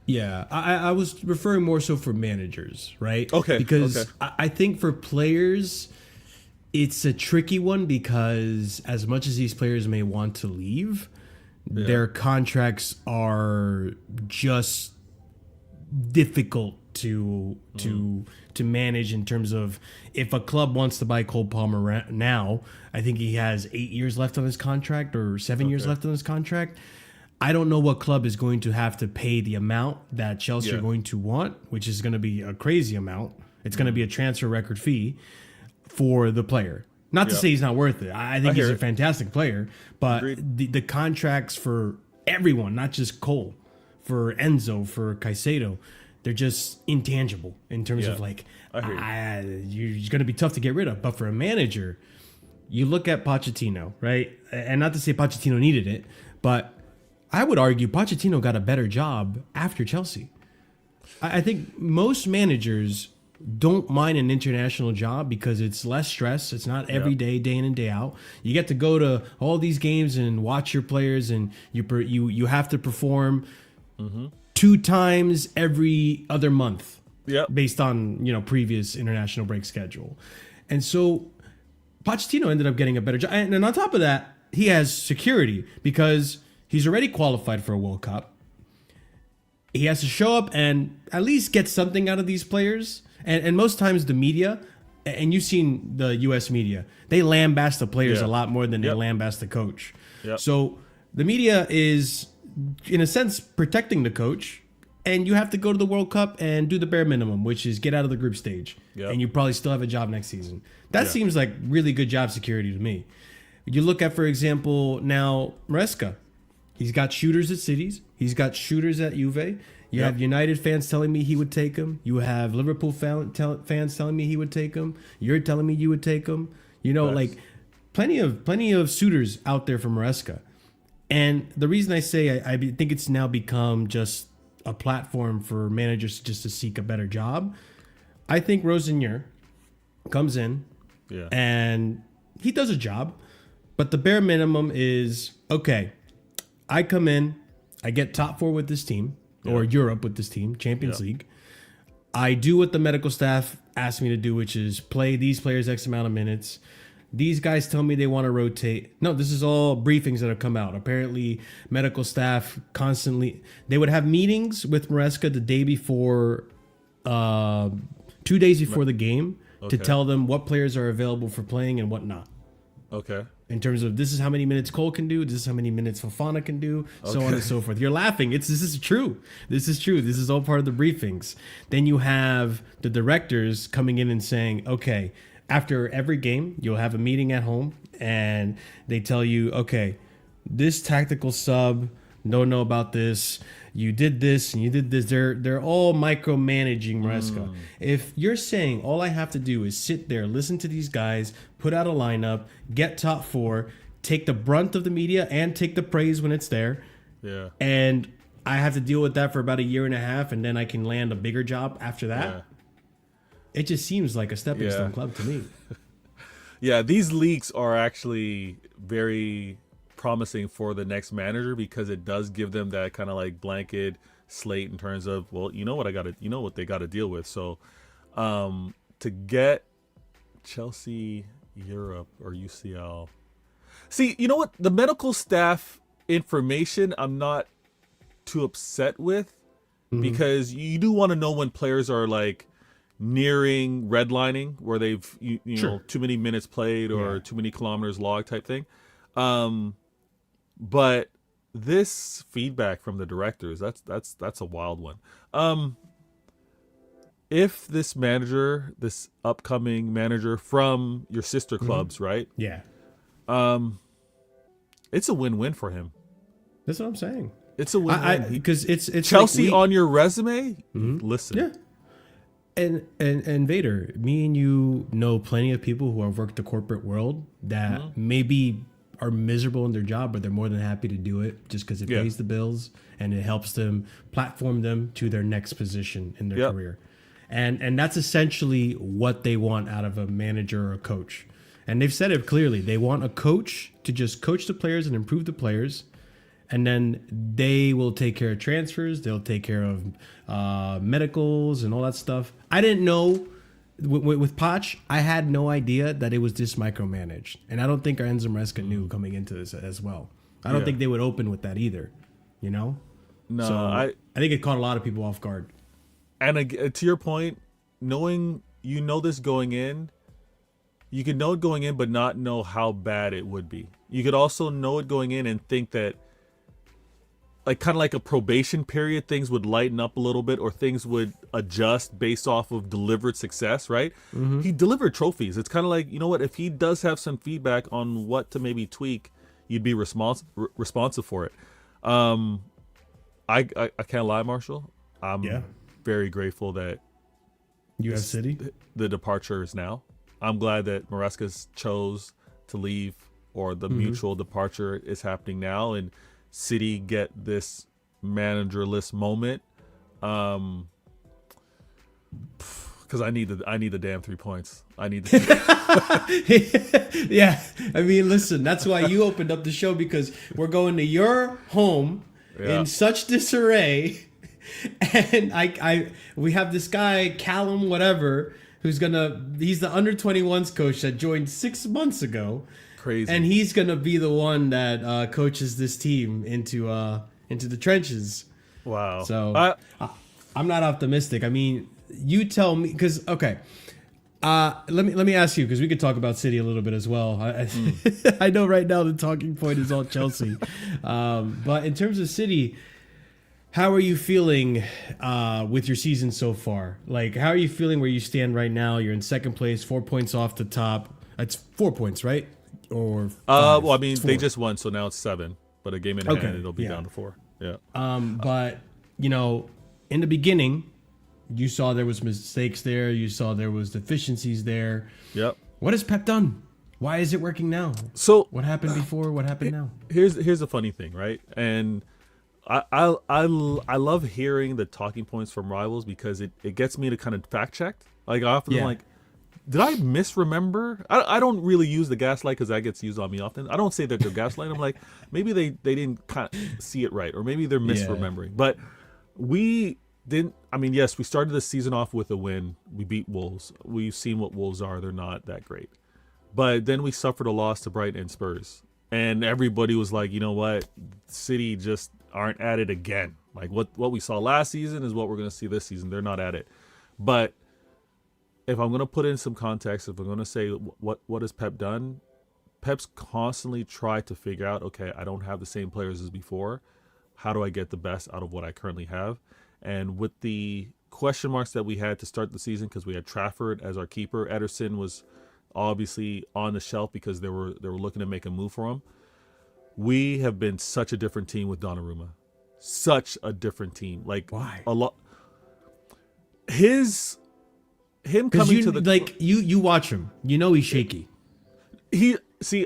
Yeah, I was referring more so for managers, right? Okay, Because okay. I think for players, it's a tricky one because as much as these players may want to leave, their contracts are just difficult to manage in terms of if a club wants to buy Cole Palmer now, I think he has 8 years left on his contract or 7 years left on his contract. I don't know what club is going to have to pay the amount that Chelsea are going to want, which is going to be a crazy amount. It's going to be a transfer record fee for the player. Not to say he's not worth it. I think he's a fantastic player, but the contracts for everyone, not just Cole, for Enzo, for Caicedo, they're just intangible in terms of like, you're going to be tough to get rid of. But for a manager, you look at Pochettino, right? And not to say Pochettino needed it, but I would argue Pochettino got a better job after Chelsea. I think most managers don't mind an international job because it's less stress. It's not every day, day in and day out. You get to go to all these games and watch your players, and you have to perform 2 times every other month, based on previous international break schedule. And so Pochettino ended up getting a better job, and on top of that, he has security because he's already qualified for a World Cup. He has to show up and at least get something out of these players. And most times the media, and you've seen the U.S. media, they lambast the players a lot more than they lambast the coach. So the media is, in a sense, protecting the coach. And you have to go to the World Cup and do the bare minimum, which is get out of the group stage. And you probably still have a job next season. That seems like really good job security to me. You look at, for example, now Maresca. He's got shooters at Cities. He's got shooters at Juve. You have United fans telling me he would take him. You have Liverpool fans telling me he would take him. You're telling me you would take him. Like plenty of suitors out there for Maresca. And the reason I say I think it's now become just a platform for managers just to seek a better job. I think Rosenior comes in and he does a job, but the bare minimum is, okay, I come in, I get top 4 with this team, or Europe with this team, Champions League. I do what the medical staff asked me to do, which is play these players X amount of minutes. These guys tell me they want to rotate. No, this is all briefings that have come out. Apparently, medical staff constantly, they would have meetings with Maresca the day before, 2 days before the game to tell them what players are available for playing and what not. Okay. In terms of this is how many minutes Cole can do, this is how many minutes Fofana can do, so on and so forth. You're laughing. This is true. This is true. This is all part of the briefings. Then you have the directors coming in and saying, okay, after every game, you'll have a meeting at home and they tell you, okay, this tactical sub, don't know about this. You did this and you did this. They're all micromanaging Maresca. If you're saying all I have to do is sit there, listen to these guys, put out a lineup, get top 4, take the brunt of the media and take the praise when it's there. Yeah. And I have to deal with that for about a year and a half, and then I can land a bigger job after that. Yeah. It just seems like a stepping stone club to me. Yeah, these leaks are actually very promising for the next manager because it does give them that kind of like blanket slate in terms of, well, you know what they got to deal with. So to get Chelsea Europe or UCL, see, you know what, the medical staff information I'm not too upset with because you do want to know when players are like nearing redlining where they've you know too many minutes played or too many kilometers logged type thing. But this feedback from the directors, that's a wild one. If this manager, this upcoming manager from your sister clubs, right? Yeah. It's a win-win for him. That's what I'm saying. It's a win-win. Because it's Chelsea like on your resume. Listen. Yeah. And Vader, me and you know plenty of people who have worked the corporate world that maybe are miserable in their job, but they're more than happy to do it just because it pays the bills and it helps them platform them to their next position in their career. And that's essentially what they want out of a manager or a coach. And they've said it clearly. They want a coach to just coach the players and improve the players. and then they will take care of transfers. They'll take care of medicals and all that stuff. I didn't know with Poch. I had no idea that it was this micromanaged, and I don't think Enzo Maresca knew coming into this as well. I don't think they would open with that either. You know, no, so I think it caught a lot of people off guard. And to your point, knowing this going in, you could know it going in, but not know how bad it would be. You could also know it going in and think that, like, kind of like a probation period, things would lighten up a little bit, or things would adjust based off of delivered success, right? Mm-hmm. He delivered trophies. It's kind of like, you know what, if he does have some feedback on what to maybe tweak, you'd be responsive for it. I can't lie, Marshall. I'm very grateful that US City, the departure is now. I'm glad that Maresca chose to leave, or the mutual departure is happening now, and City get this managerless moment. Because I need the damn 3 points. I need yeah, I mean, listen, that's why you opened up the show, because we're going to your home in such disarray, and we have this guy Callum whatever he's the under-21s coach that joined 6 months ago. Crazy. And he's gonna be the one that coaches this team into the trenches. Wow. So I'm not optimistic. I mean, you tell me, because okay, let me ask you, because we could talk about City a little bit as well. I know right now the talking point is all Chelsea, but in terms of City, how are you feeling with your season so far? Like, how are you feeling where you stand right now? You're in second place, 4 points off the top. It's 4 points, right? Or well, I mean, they just won, so now it's 7. But a game in hand, it'll be down to 4. Yeah. But you know, in the beginning, you saw there was mistakes there. You saw there was deficiencies there. Yep. What has Pep done? Why is it working now? So what happened before? What happened now? Here's the funny thing, right? And I love hearing the talking points from rivals, because it gets me to kind of fact check. Like, I often like, did I misremember? I don't really use the gaslight, because that gets used on me often. I don't say that they're gaslighting. I'm like, maybe they didn't kind of see it right, or maybe they're misremembering. But we didn't. I mean, yes, we started the season off with a win. We beat Wolves. We've seen what Wolves are. They're not that great. But then we suffered a loss to Brighton and Spurs. And everybody was like, you know what? City just aren't at it again. Like, what we saw last season is what we're going to see this season. They're not at it. But if I'm going to put in some context, if I'm going to say what has Pep done, Pep's constantly tried to figure out, okay, I don't have the same players as before. How do I get the best out of what I currently have? And with the question marks that we had to start the season, because we had Trafford as our keeper, Ederson was obviously on the shelf because they were looking to make a move for him. We have been such a different team with Donnarumma. Such a different team. Like, why? A lot. Him coming to the, like, you watch him, you know he's shaky.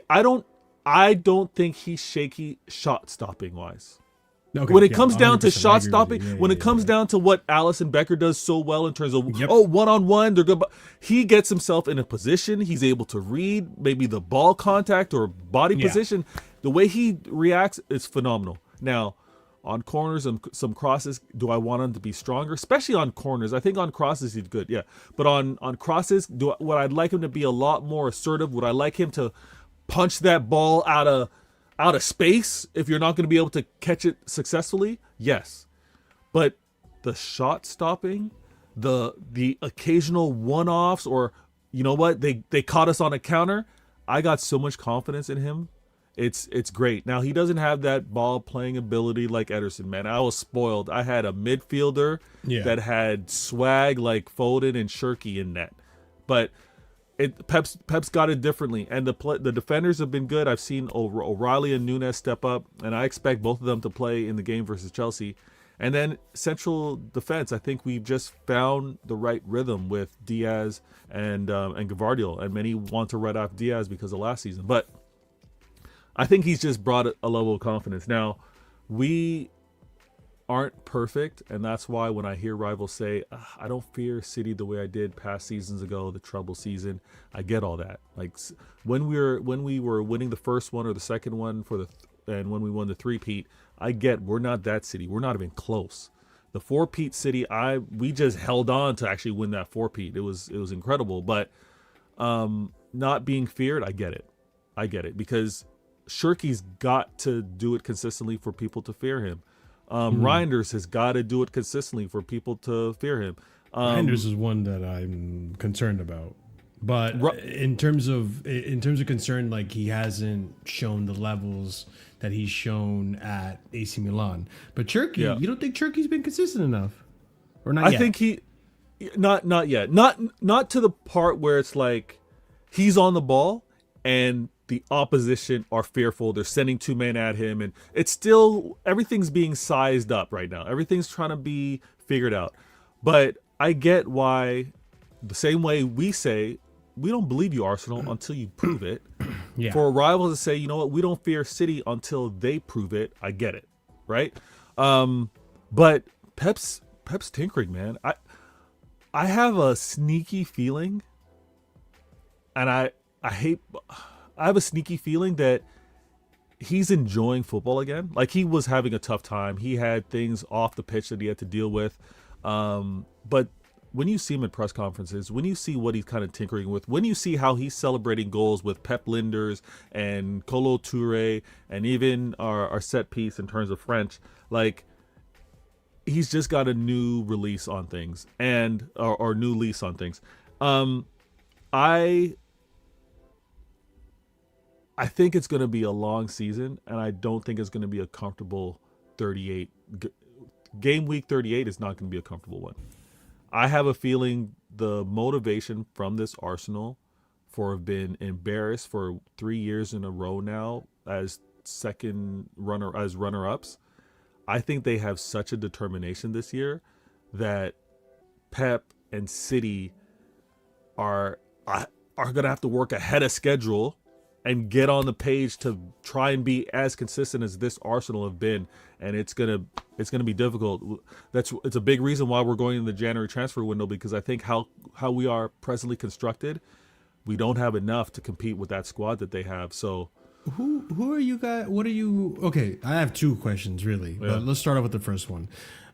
I don't think he's shaky shot stopping wise. Okay, when it comes down to shot stopping, when it comes down to what Alisson Becker does so well in terms of one-on-one, they're good. But he gets himself in a position. He's able to read maybe the ball contact or body position. The way he reacts is phenomenal. Now, on corners and some crosses, do I want him to be stronger? Especially on corners. I think on crosses he's good, yeah. But on crosses, would I like him to be a lot more assertive? Would I like him to punch that ball out of space if you're not going to be able to catch it successfully? Yes. But the shot stopping, the occasional one-offs, or you know what, they caught us on a counter, I got so much confidence in him. It's great. Now, he doesn't have that ball playing ability like Ederson, man. I was spoiled. I had a midfielder that had swag like Foden and Shirky in net. But Pep's got it differently, and the defenders have been good. I've seen O'Reilly and Nunes step up, and I expect both of them to play in the game versus Chelsea. And then central defense, I think we've just found the right rhythm with Diaz and Gvardiol, and many want to write off Diaz because of last season, but I think he's just brought a level of confidence. Now, we aren't perfect, and that's why when I hear rivals say, I don't fear City the way I did past seasons ago, the trouble season, I get all that. Like, when we were winning the first one or the second one for and when we won the 3-peat, I get we're not that city. We're not even close. The 4-peat city, we just held on to actually win that 4-peat. It was incredible. But not being feared, I get it because Shirky's got to do it consistently for people to fear him. Reinders has got to do it consistently for people to fear him. Reinders is one that I'm concerned about. But in terms of concern, like he hasn't shown the levels that he's shown at AC Milan. But Cherky, you don't think Cherky's been consistent enough, or not? I think not yet. Not to the part where it's like he's on the ball and the opposition are fearful. They're sending 2 men at him, and it's still everything's being sized up right now. Everything's trying to be figured out. But I get why, the same way we say, we don't believe you, Arsenal, until you prove it. Yeah. For a rival to say, you know what, we don't fear City until they prove it, I get it, right? But Pep's tinkering, man. I have a sneaky feeling, and I have a sneaky feeling that he's enjoying football again. Like, he was having a tough time. He had things off the pitch that he had to deal with. But when you see him at press conferences, when you see what he's kind of tinkering with, when you see how he's celebrating goals with Pep Linders and Kolo Toure and even our set piece in terms of French, like, he's just got a new release on things and or new lease on things. I think it's going to be a long season, and I don't think it's going to be a comfortable 38. Game week 38 is not going to be a comfortable one. I have a feeling the motivation from this Arsenal for have been embarrassed for 3 years in a row now as runner-ups. I think they have such a determination this year that Pep and City are going to have to work ahead of schedule and get on the page to try and be as consistent as this Arsenal have been, and it's gonna be difficult. It's a big reason why we're going in the January transfer window, because I think how we are presently constructed, we don't have enough to compete with that squad that they have. So, who are you guys? What are you? Okay, I have 2 questions really, but let's start off with the first one.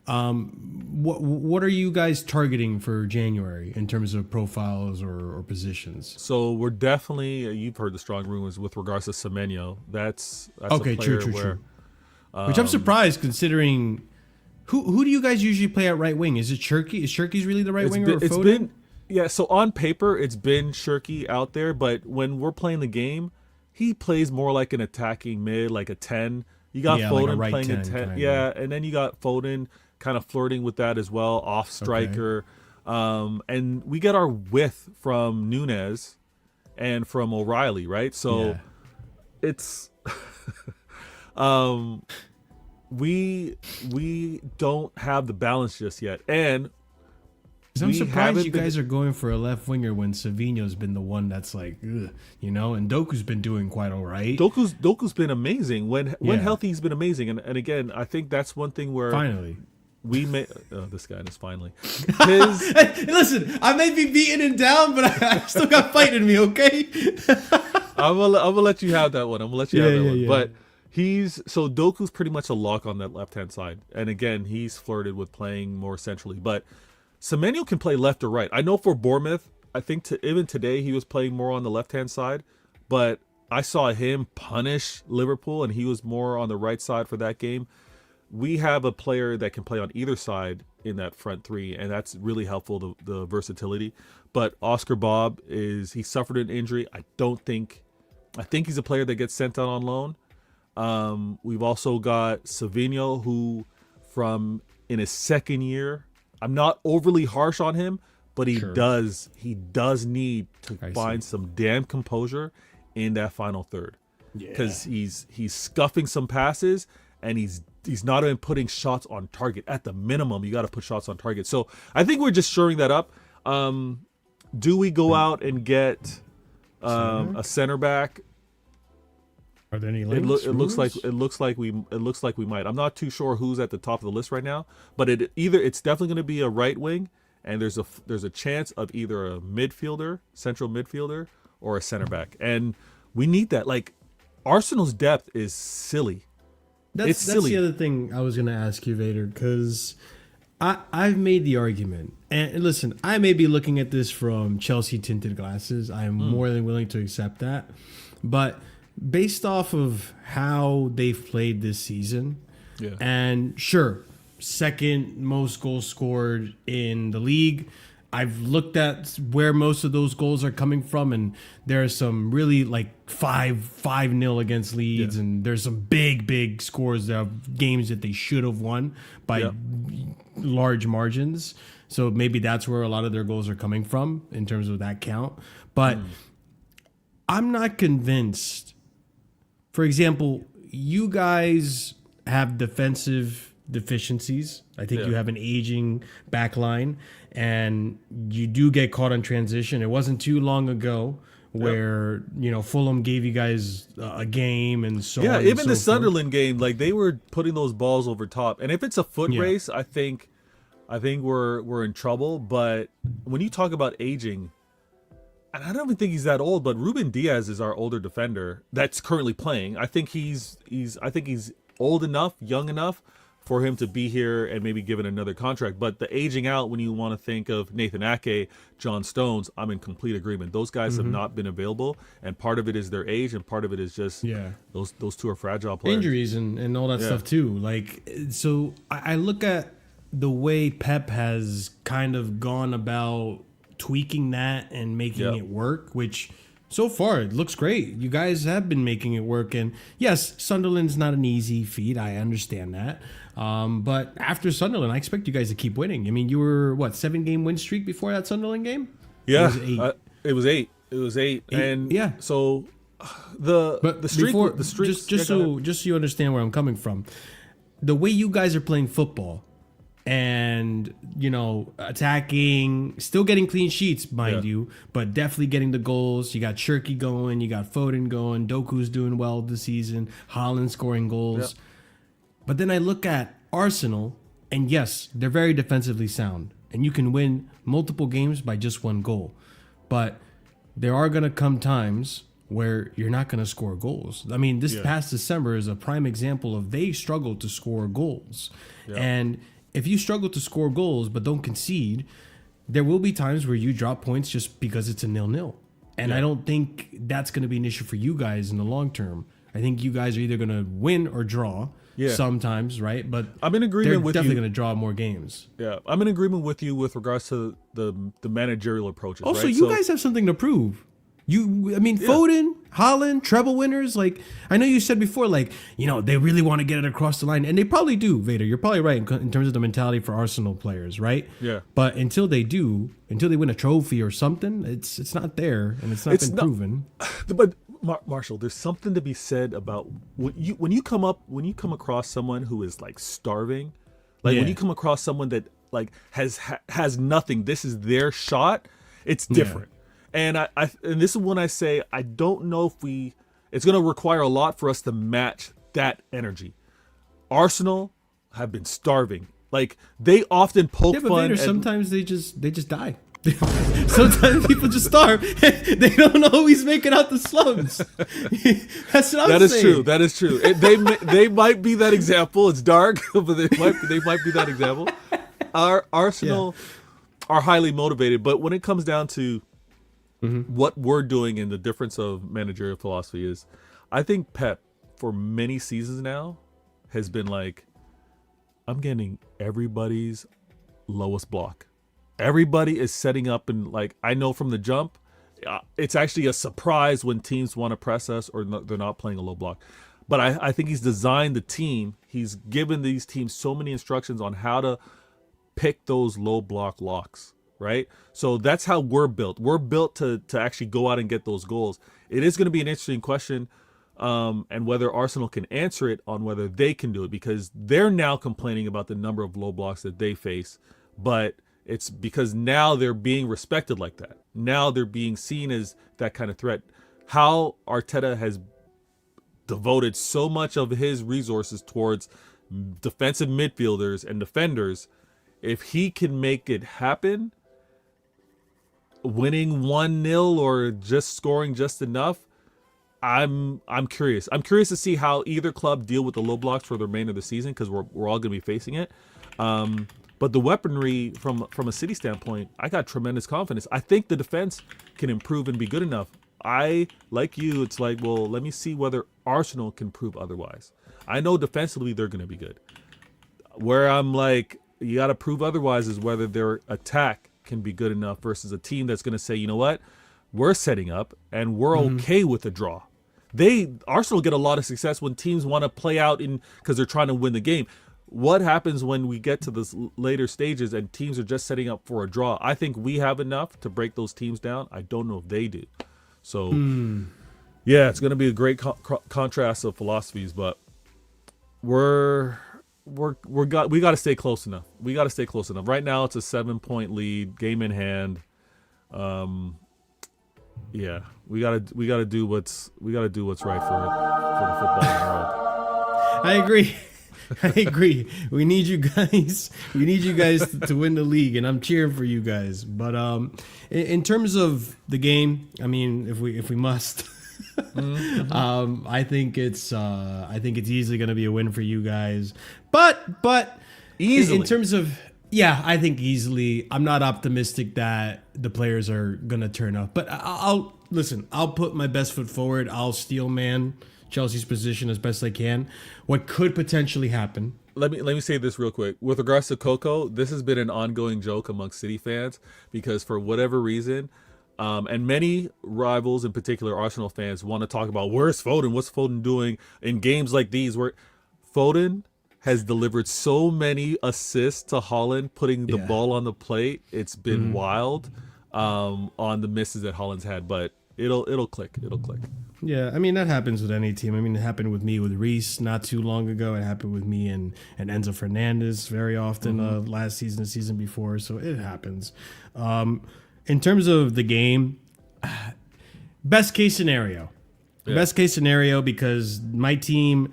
What are you guys targeting for January in terms of profiles or positions? So we're definitely, you've heard the strong rumors with regards to Semenyo. That's okay, a player true. Which I'm surprised considering. Who do you guys usually play at right wing? Is it Cherky? Is Cherky's really the right winger? It's been so on paper it's been Cherky out there, but when we're playing the game, he plays more like an attacking mid, like a 10. You got Foden like playing a 10, and then you got Foden kind of flirting with that as well, off striker. Okay. And we get our width from Nunez and from O'Reilly, right? So it's we don't have the balance just yet. And I'm surprised you guys are going for a left winger when Savinho's been the one that's like, ugh, and Doku's been doing quite all right. Doku's been amazing. When healthy, he's been amazing. And again, I think that's one thing where finally we may. Oh, this guy is finally. Hey, listen, I may be beaten and down, but I still got fight in me. Okay. I'm gonna let you have that one. I'm gonna let you have that one. Yeah. But Doku's pretty much a lock on that left hand side. And again, he's flirted with playing more centrally, but Semenyo can play left or right. I know for Bournemouth, I think even today he was playing more on the left-hand side, but I saw him punish Liverpool, and he was more on the right side for that game. We have a player that can play on either side in that front 3, and that's really helpful, the versatility. But Oscar Bob he suffered an injury. I think he's a player that gets sent out on loan. We've also got Savinho, who in his second year, I'm not overly harsh on him, but he does need to find some damn composure in that final third, because he's scuffing some passes, and he's not even putting shots on target. At the minimum, you got to put shots on target. So I think we're just shoring that up. Do we go out and get a center back? Are there any links? It looks like we might. I'm not too sure who's at the top of the list right now, but it's definitely going to be a right wing, and there's a chance of either a central midfielder, or a center back, and we need that. Like, Arsenal's depth is silly. That's the other thing I was going to ask you, Vader, because I've made the argument. And listen, I may be looking at this from Chelsea tinted glasses. I am more than willing to accept that. But based off of how they've played this season, and sure, second most goals scored in the league. I've looked at where most of those goals are coming from, and there are some really like 5-0 against Leeds, and there's some big scores of games that they should have won by large margins. So maybe that's where a lot of their goals are coming from in terms of that count. But I'm not convinced. For example, you guys have defensive deficiencies. I think you have an aging back line, and you do get caught on transition. It wasn't too long ago where Fulham gave you guys a game and so on. Even the Sunderland game, like they were putting those balls over top. And if it's a foot race, I think we're in trouble. But when you talk about aging, and I don't even think he's that old, but Ruben Diaz is our older defender that's currently playing. I think he's old enough, young enough for him to be here and maybe given another contract. But the aging out, when you want to think of Nathan Ake, John Stones, I'm in complete agreement. Those guys have not been available, and part of it is their age, and part of it is just those two are fragile players. Injuries and all that stuff too. Like, so I look at the way Pep has kind of gone about tweaking that and making it work, which so far it looks great. You guys have been making it work, and yes, Sunderland's not an easy feat. I understand that. But after Sunderland, I expect you guys to keep winning. I mean, you were 7-game win streak before that Sunderland game? Yeah, it was eight. It was eight. And so the streak. Just so you understand where I'm coming from, the way you guys are playing football, and attacking, still getting clean sheets, mind you, but definitely getting the goals. You got Cherky going, you got Foden going, Doku's doing well this season, Haaland scoring goals. But then I look at Arsenal, and yes, they're very defensively sound, and you can win multiple games by just one goal. But there are going to come times where you're not going to score goals. I mean, this past December is a prime example of they struggled to score goals. And if you struggle to score goals but don't concede, there will be times where you drop points just because it's a 0-0. And I don't think that's going to be an issue for you guys in the long term. I think you guys are either going to win or draw sometimes, right? But I'm in agreement with you. They're definitely going to draw more games. Yeah, I'm in agreement with you with regards to the managerial approaches. Also, you guys have something to prove. Foden, Haaland, treble winners. Like, I know you said before, like, they really want to get it across the line, and they probably do, Vader. You're probably right in terms of the mentality for Arsenal players, right? Yeah. But until they win a trophy or something, it's not there, and it's not been proven. But Marshall, there's something to be said about when you come across someone who is like starving, like when you come across someone that like has nothing. This is their shot. It's different. And and this is when I say I don't know if it's going to require a lot for us to match that energy. Arsenal have been starving. Like, they often poke fun. Vader, sometimes they just die. Sometimes people just starve. They don't always make it out the slums. That's what I'm saying. That is true. They might be that example. It's dark, but they might be that example. Our Arsenal are highly motivated, but when it comes down to what we're doing and the difference of managerial philosophy is, I think Pep, for many seasons now, has been like, I'm getting everybody's lowest block. Everybody is setting up, and like, I know from the jump, it's actually a surprise when teams want to press us or they're not playing a low block. But I think he's designed the team. He's given these teams so many instructions on how to pick those low block locks. Right? So that's how we're built. We're built to actually go out and get those goals. It is going to be an interesting question, and whether Arsenal can answer it on whether they can do it, because they're now complaining about the number of low blocks that they face, but it's because now they're being respected like that. Now they're being seen as that kind of threat. How Arteta has devoted so much of his resources towards defensive midfielders and defenders, if he can make it happen, winning 1-0 or just scoring just enough, I'm curious. I'm curious to see how either club deal with the low blocks for the remainder of the season, because we're all going to be facing it. But the weaponry from a City standpoint, I got tremendous confidence. I think the defense can improve and be good enough. I, like you, it's like, well, let me see whether Arsenal can prove otherwise. I know defensively they're going to be good. Where I'm like, you got to prove otherwise is whether their attack can be good enough versus a team that's going to say, you know what, we're setting up and we're okay with a draw. Arsenal get a lot of success when teams want to play out because they're trying to win the game. What happens when we get to the later stages and teams are just setting up for a draw? I think we have enough to break those teams down. I don't know if they do. So, yeah, it's going to be a great contrast of philosophies, but we got to stay close enough. We got to stay close enough. Right now, it's a 7-point lead, game in hand. Yeah, we gotta do what's right for the football world. I agree. I agree. We need you guys. We need you guys to win the league, and I'm cheering for you guys. But in terms of the game, I mean, if we must, I think it's easily going to be a win for you guys. But Easily. in terms of, yeah, I think easily. I'm not optimistic that the players are going to turn up. But I'll put my best foot forward. I'll steel man Chelsea's position as best I can. What could potentially happen? Let me say this real quick. With regards to Coco, this has been an ongoing joke amongst City fans because for whatever reason, and many rivals, in particular Arsenal fans, want to talk about where's Foden? What's Foden doing in games like these? Where Foden has delivered so many assists to Haaland, putting the ball on the plate. It's been wild on the misses that Haaland's had, but it'll click. It'll click. Yeah, I mean, that happens with any team. I mean, it happened with me with Reece not too long ago. It happened with me and Enzo Fernandez very often last season, the season before. So it happens. In terms of the game, best case scenario. Yeah. Best case scenario, because my team,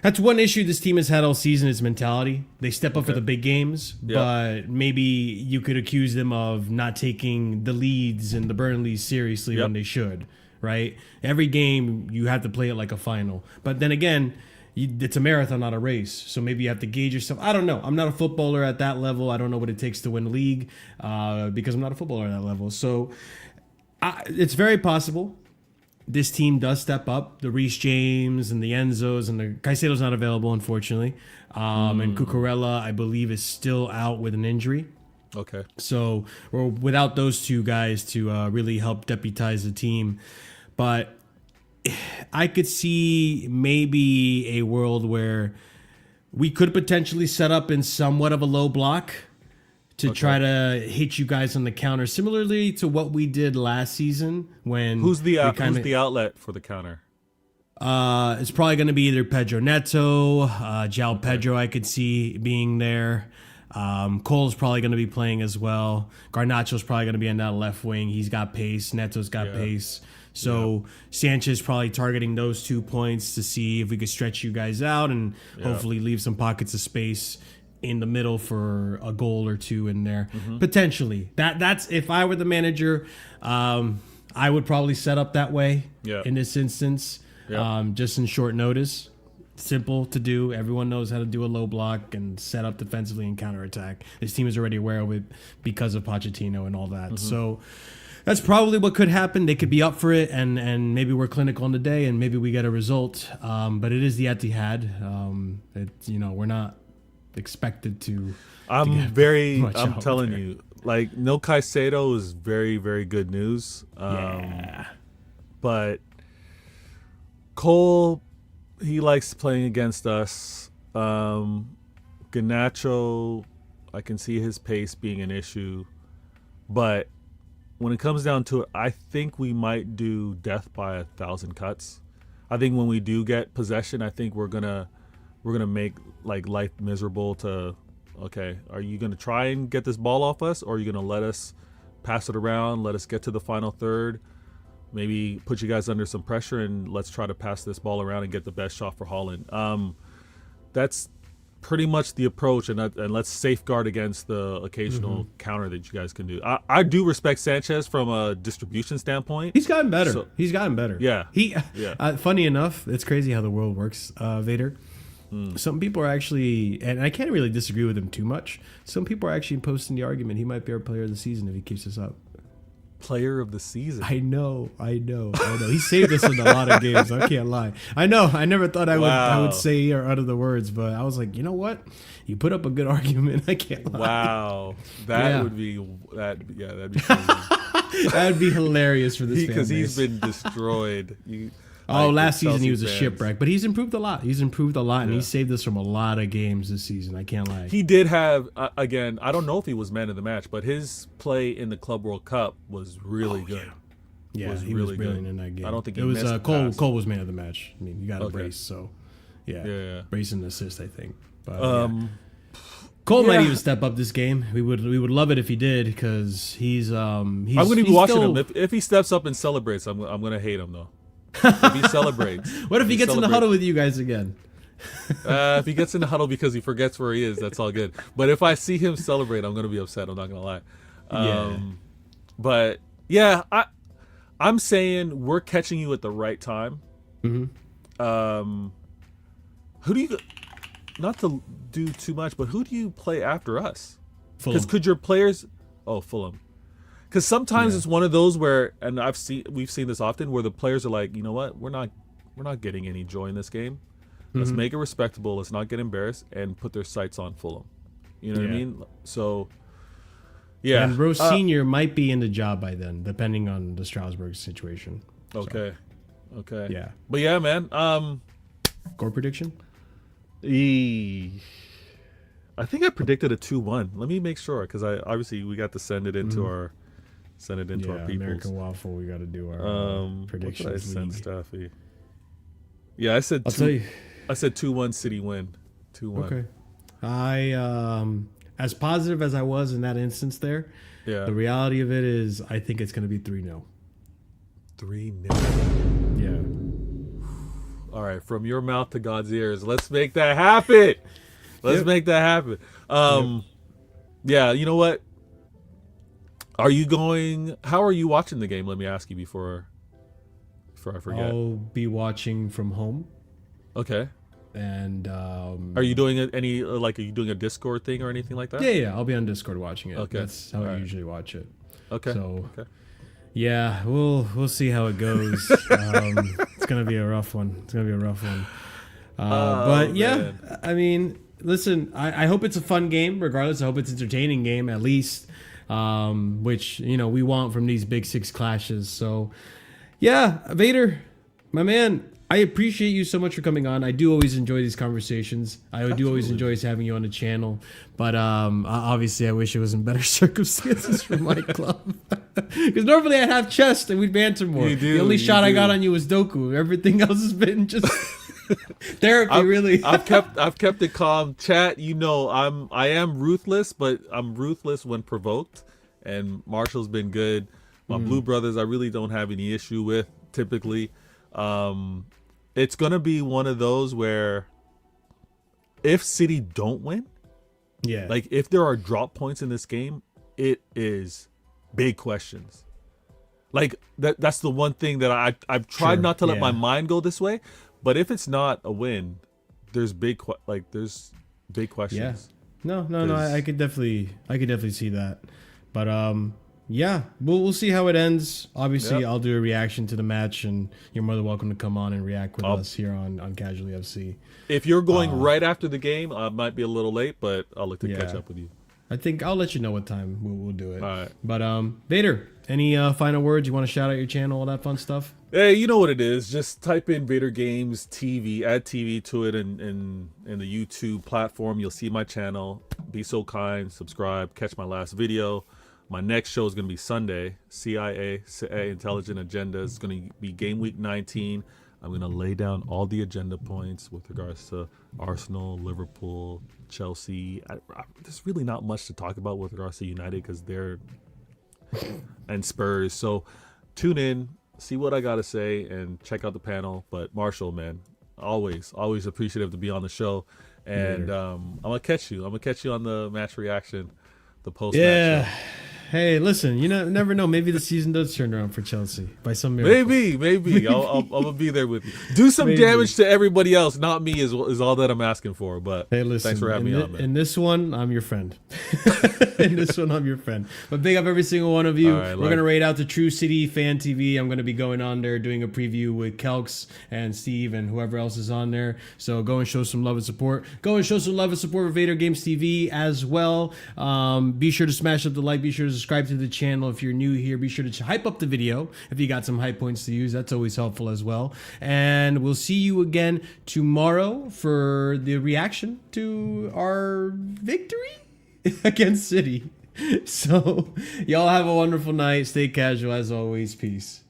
that's one issue this team has had all season is mentality. They step up for the big games, but maybe you could accuse them of not taking the Leeds and the Burnleys seriously when they should. Right? Every game, you have to play it like a final. But then again, it's a marathon, not a race. So maybe you have to gauge yourself. I don't know. I'm not a footballer at that level. I don't know what it takes to win the league because I'm not a footballer at that level. So it's very possible this team does step up. The Reece James and the Enzos and the Caicedo's not available, unfortunately. And Cucurella, I believe, is still out with an injury. Okay. So we're without those two guys to really help deputize the team. But I could see maybe a world where we could potentially set up in somewhat of a low block to try to hit you guys on the counter, similarly to what we did last season. When who's the outlet for the counter? It's probably going to be either Pedro Neto, João Pedro. I could see being there. Cole's probably going to be playing as well. Garnacho's probably going to be in that left wing. He's got pace. Neto's got pace. So Sanchez probably targeting those 2 points to see if we could stretch you guys out and hopefully leave some pockets of space in the middle for a goal or two in there. Potentially. That's if I were the manager, I would probably set up that way in this instance, just in short notice. Simple to do. Everyone knows how to do a low block and set up defensively and counterattack. This team is already aware of it because of Pochettino and all that. So that's probably what could happen. They could be up for it, and maybe we're clinical on the day, and maybe we get a result. But it is the ETIHAD. We're not expected to. I'm telling you, like, no Caicedo is very, very good news. But Cole, he likes playing against us. Garnacho, I can see his pace being an issue. But when it comes down to it, I think we might do death by 1,000 cuts. I think when we do get possession, I think we're gonna make like life miserable to, okay, are you gonna try and get this ball off us, or are you gonna let us pass it around, let us get to the final third, maybe put you guys under some pressure, and let's try to pass this ball around and get the best shot for Haaland. That's pretty much the approach, and let's safeguard against the occasional counter that you guys can do. I do respect Sanchez from a distribution standpoint. He's gotten better. He's gotten better. Yeah. Funny enough, it's crazy how the world works, Vader. Some people are actually, and I can't really disagree with him too much. Some people are actually posting the argument he might be our player of the season if he keeps this up. Player of the season. I know. He saved us in a lot of games. I can't lie. I know. I never thought I would say or utter the words, but I was like, you know what? You put up a good argument. I can't lie. Wow, that'd be crazy. That'd be hilarious for this fan because base. he's been destroyed. Last season he was a shipwreck, but he's improved a lot. And he saved us from a lot of games this season. I can't lie. He did have, again, I don't know if he was man of the match, but his play in the Club World Cup was really good. Yeah, he was brilliant in that game. I don't think it was Cole was man of the match. I mean, you got to brace, so yeah. Brace and assist, I think. But, Cole might even step up this game. We would love it if he did because he's I'm going to be watching him. If he steps up and celebrates, I'm going to hate him though. If he celebrates. What if he gets in the huddle with you guys again? If he gets in the huddle because he forgets where he is, that's all good. But if I see him celebrate, I'm going to be upset. I'm not going to lie. But yeah, I'm saying we're catching you at the right time. Who do you, not to do too much, but who do you play after us? Because could your players, Fulham. Because sometimes it's one of those where, and we've seen this often, where the players are like, you know what, we're not getting any joy in this game. Let's make it respectable. Let's not get embarrassed and put their sights on Fulham. You know what I mean? So, yeah. And Rose Senior might be in the job by then, depending on the Strasbourg situation. Okay. Yeah. But yeah, man. Score prediction? I think I predicted a 2-1. Let me make sure, because obviously we got to send it into our peoples. American Waffle. We got to do our predictions. What did I send Staffy? Yeah, I said. I said 2-1 City win. 2-1. Okay. I as positive as I was in that instance there. Yeah. The reality of it is, I think it's going to be 3-0. 3-0. Yeah. All right, from your mouth to God's ears. Let's make that happen. Let's make that happen. Yeah, you know what? How are you watching the game? Let me ask you before I forget. I'll be watching from home. Okay. And are you doing are you doing a Discord thing or anything like that? Yeah, I'll be on Discord watching it. Okay. That's how I usually watch it. Okay. So yeah, we'll see how it goes. It's gonna be a rough one. But yeah, man. I mean, listen, I hope it's a fun game. Regardless, I hope it's an entertaining game at least, which we want from these Big Six clashes. So yeah, Vader, my man, I appreciate you so much for coming on. I do always enjoy these conversations. I do always enjoy having you on the channel. But obviously, I wish it was in better circumstances for my club. Because normally I'd have chest and we'd banter more. The only shot I got on you was Doku. Everything else has been just therapy, really. I've kept it calm. Chat, I am ruthless, but I'm ruthless when provoked. And Marshall's been good. My Blue Brothers, I really don't have any issue with typically. It's gonna be one of those where if City don't win, like if there are drop points in this game, it is big questions. Like that's the one thing that I've tried not to let my mind go this way. But if it's not a win, there's big questions. No, I could definitely see that. But yeah, we'll see how it ends. Obviously, I'll do a reaction to the match, and you're more than welcome to come on and react with us here on Casually FC. If you're going right after the game, I might be a little late, but I'll look to catch up with you. I think I'll let you know what time we'll do it. All right. But Vader, any final words? You want to shout out your channel, all that fun stuff? Hey, you know what it is. Just type in Vator Games TV, add TV to it in the YouTube platform. You'll see my channel. Be so kind, subscribe, catch my last video. My next show is going to be Sunday. CIA Intelligent Agenda is going to be Game Week 19. I'm going to lay down all the agenda points with regards to Arsenal, Liverpool, Chelsea. There's really not much to talk about with regards to United because they're and Spurs. So tune in, see what I got to say, and check out the panel. But Marshall, man, always appreciative to be on the show. And I'm gonna catch you. I'm gonna catch you on the match reaction, the post match. Yeah. Hey, listen, you never know. Maybe the season does turn around for Chelsea by some miracle. Maybe. I'm gonna be there with you. Do some damage to everybody else, not me. Is all that I'm asking for. But hey, listen, thanks for having me on, man. In this one, I'm your friend. In this one, I'm your friend. But big up every single one of you. We're gonna raid out the True City Fan TV. I'm gonna be going on there doing a preview with Kelks and Steve and whoever else is on there. So go and show some love and support. Go and show some love and support for Vader Games TV as well. Be sure to smash up the like. Be sure to subscribe to the channel if you're new here. Be sure to hype up the video if you got some hype points to use. That's always helpful as well. And we'll see you again tomorrow for the reaction to our victory against City. So y'all have a wonderful night. Stay casual as always. Peace.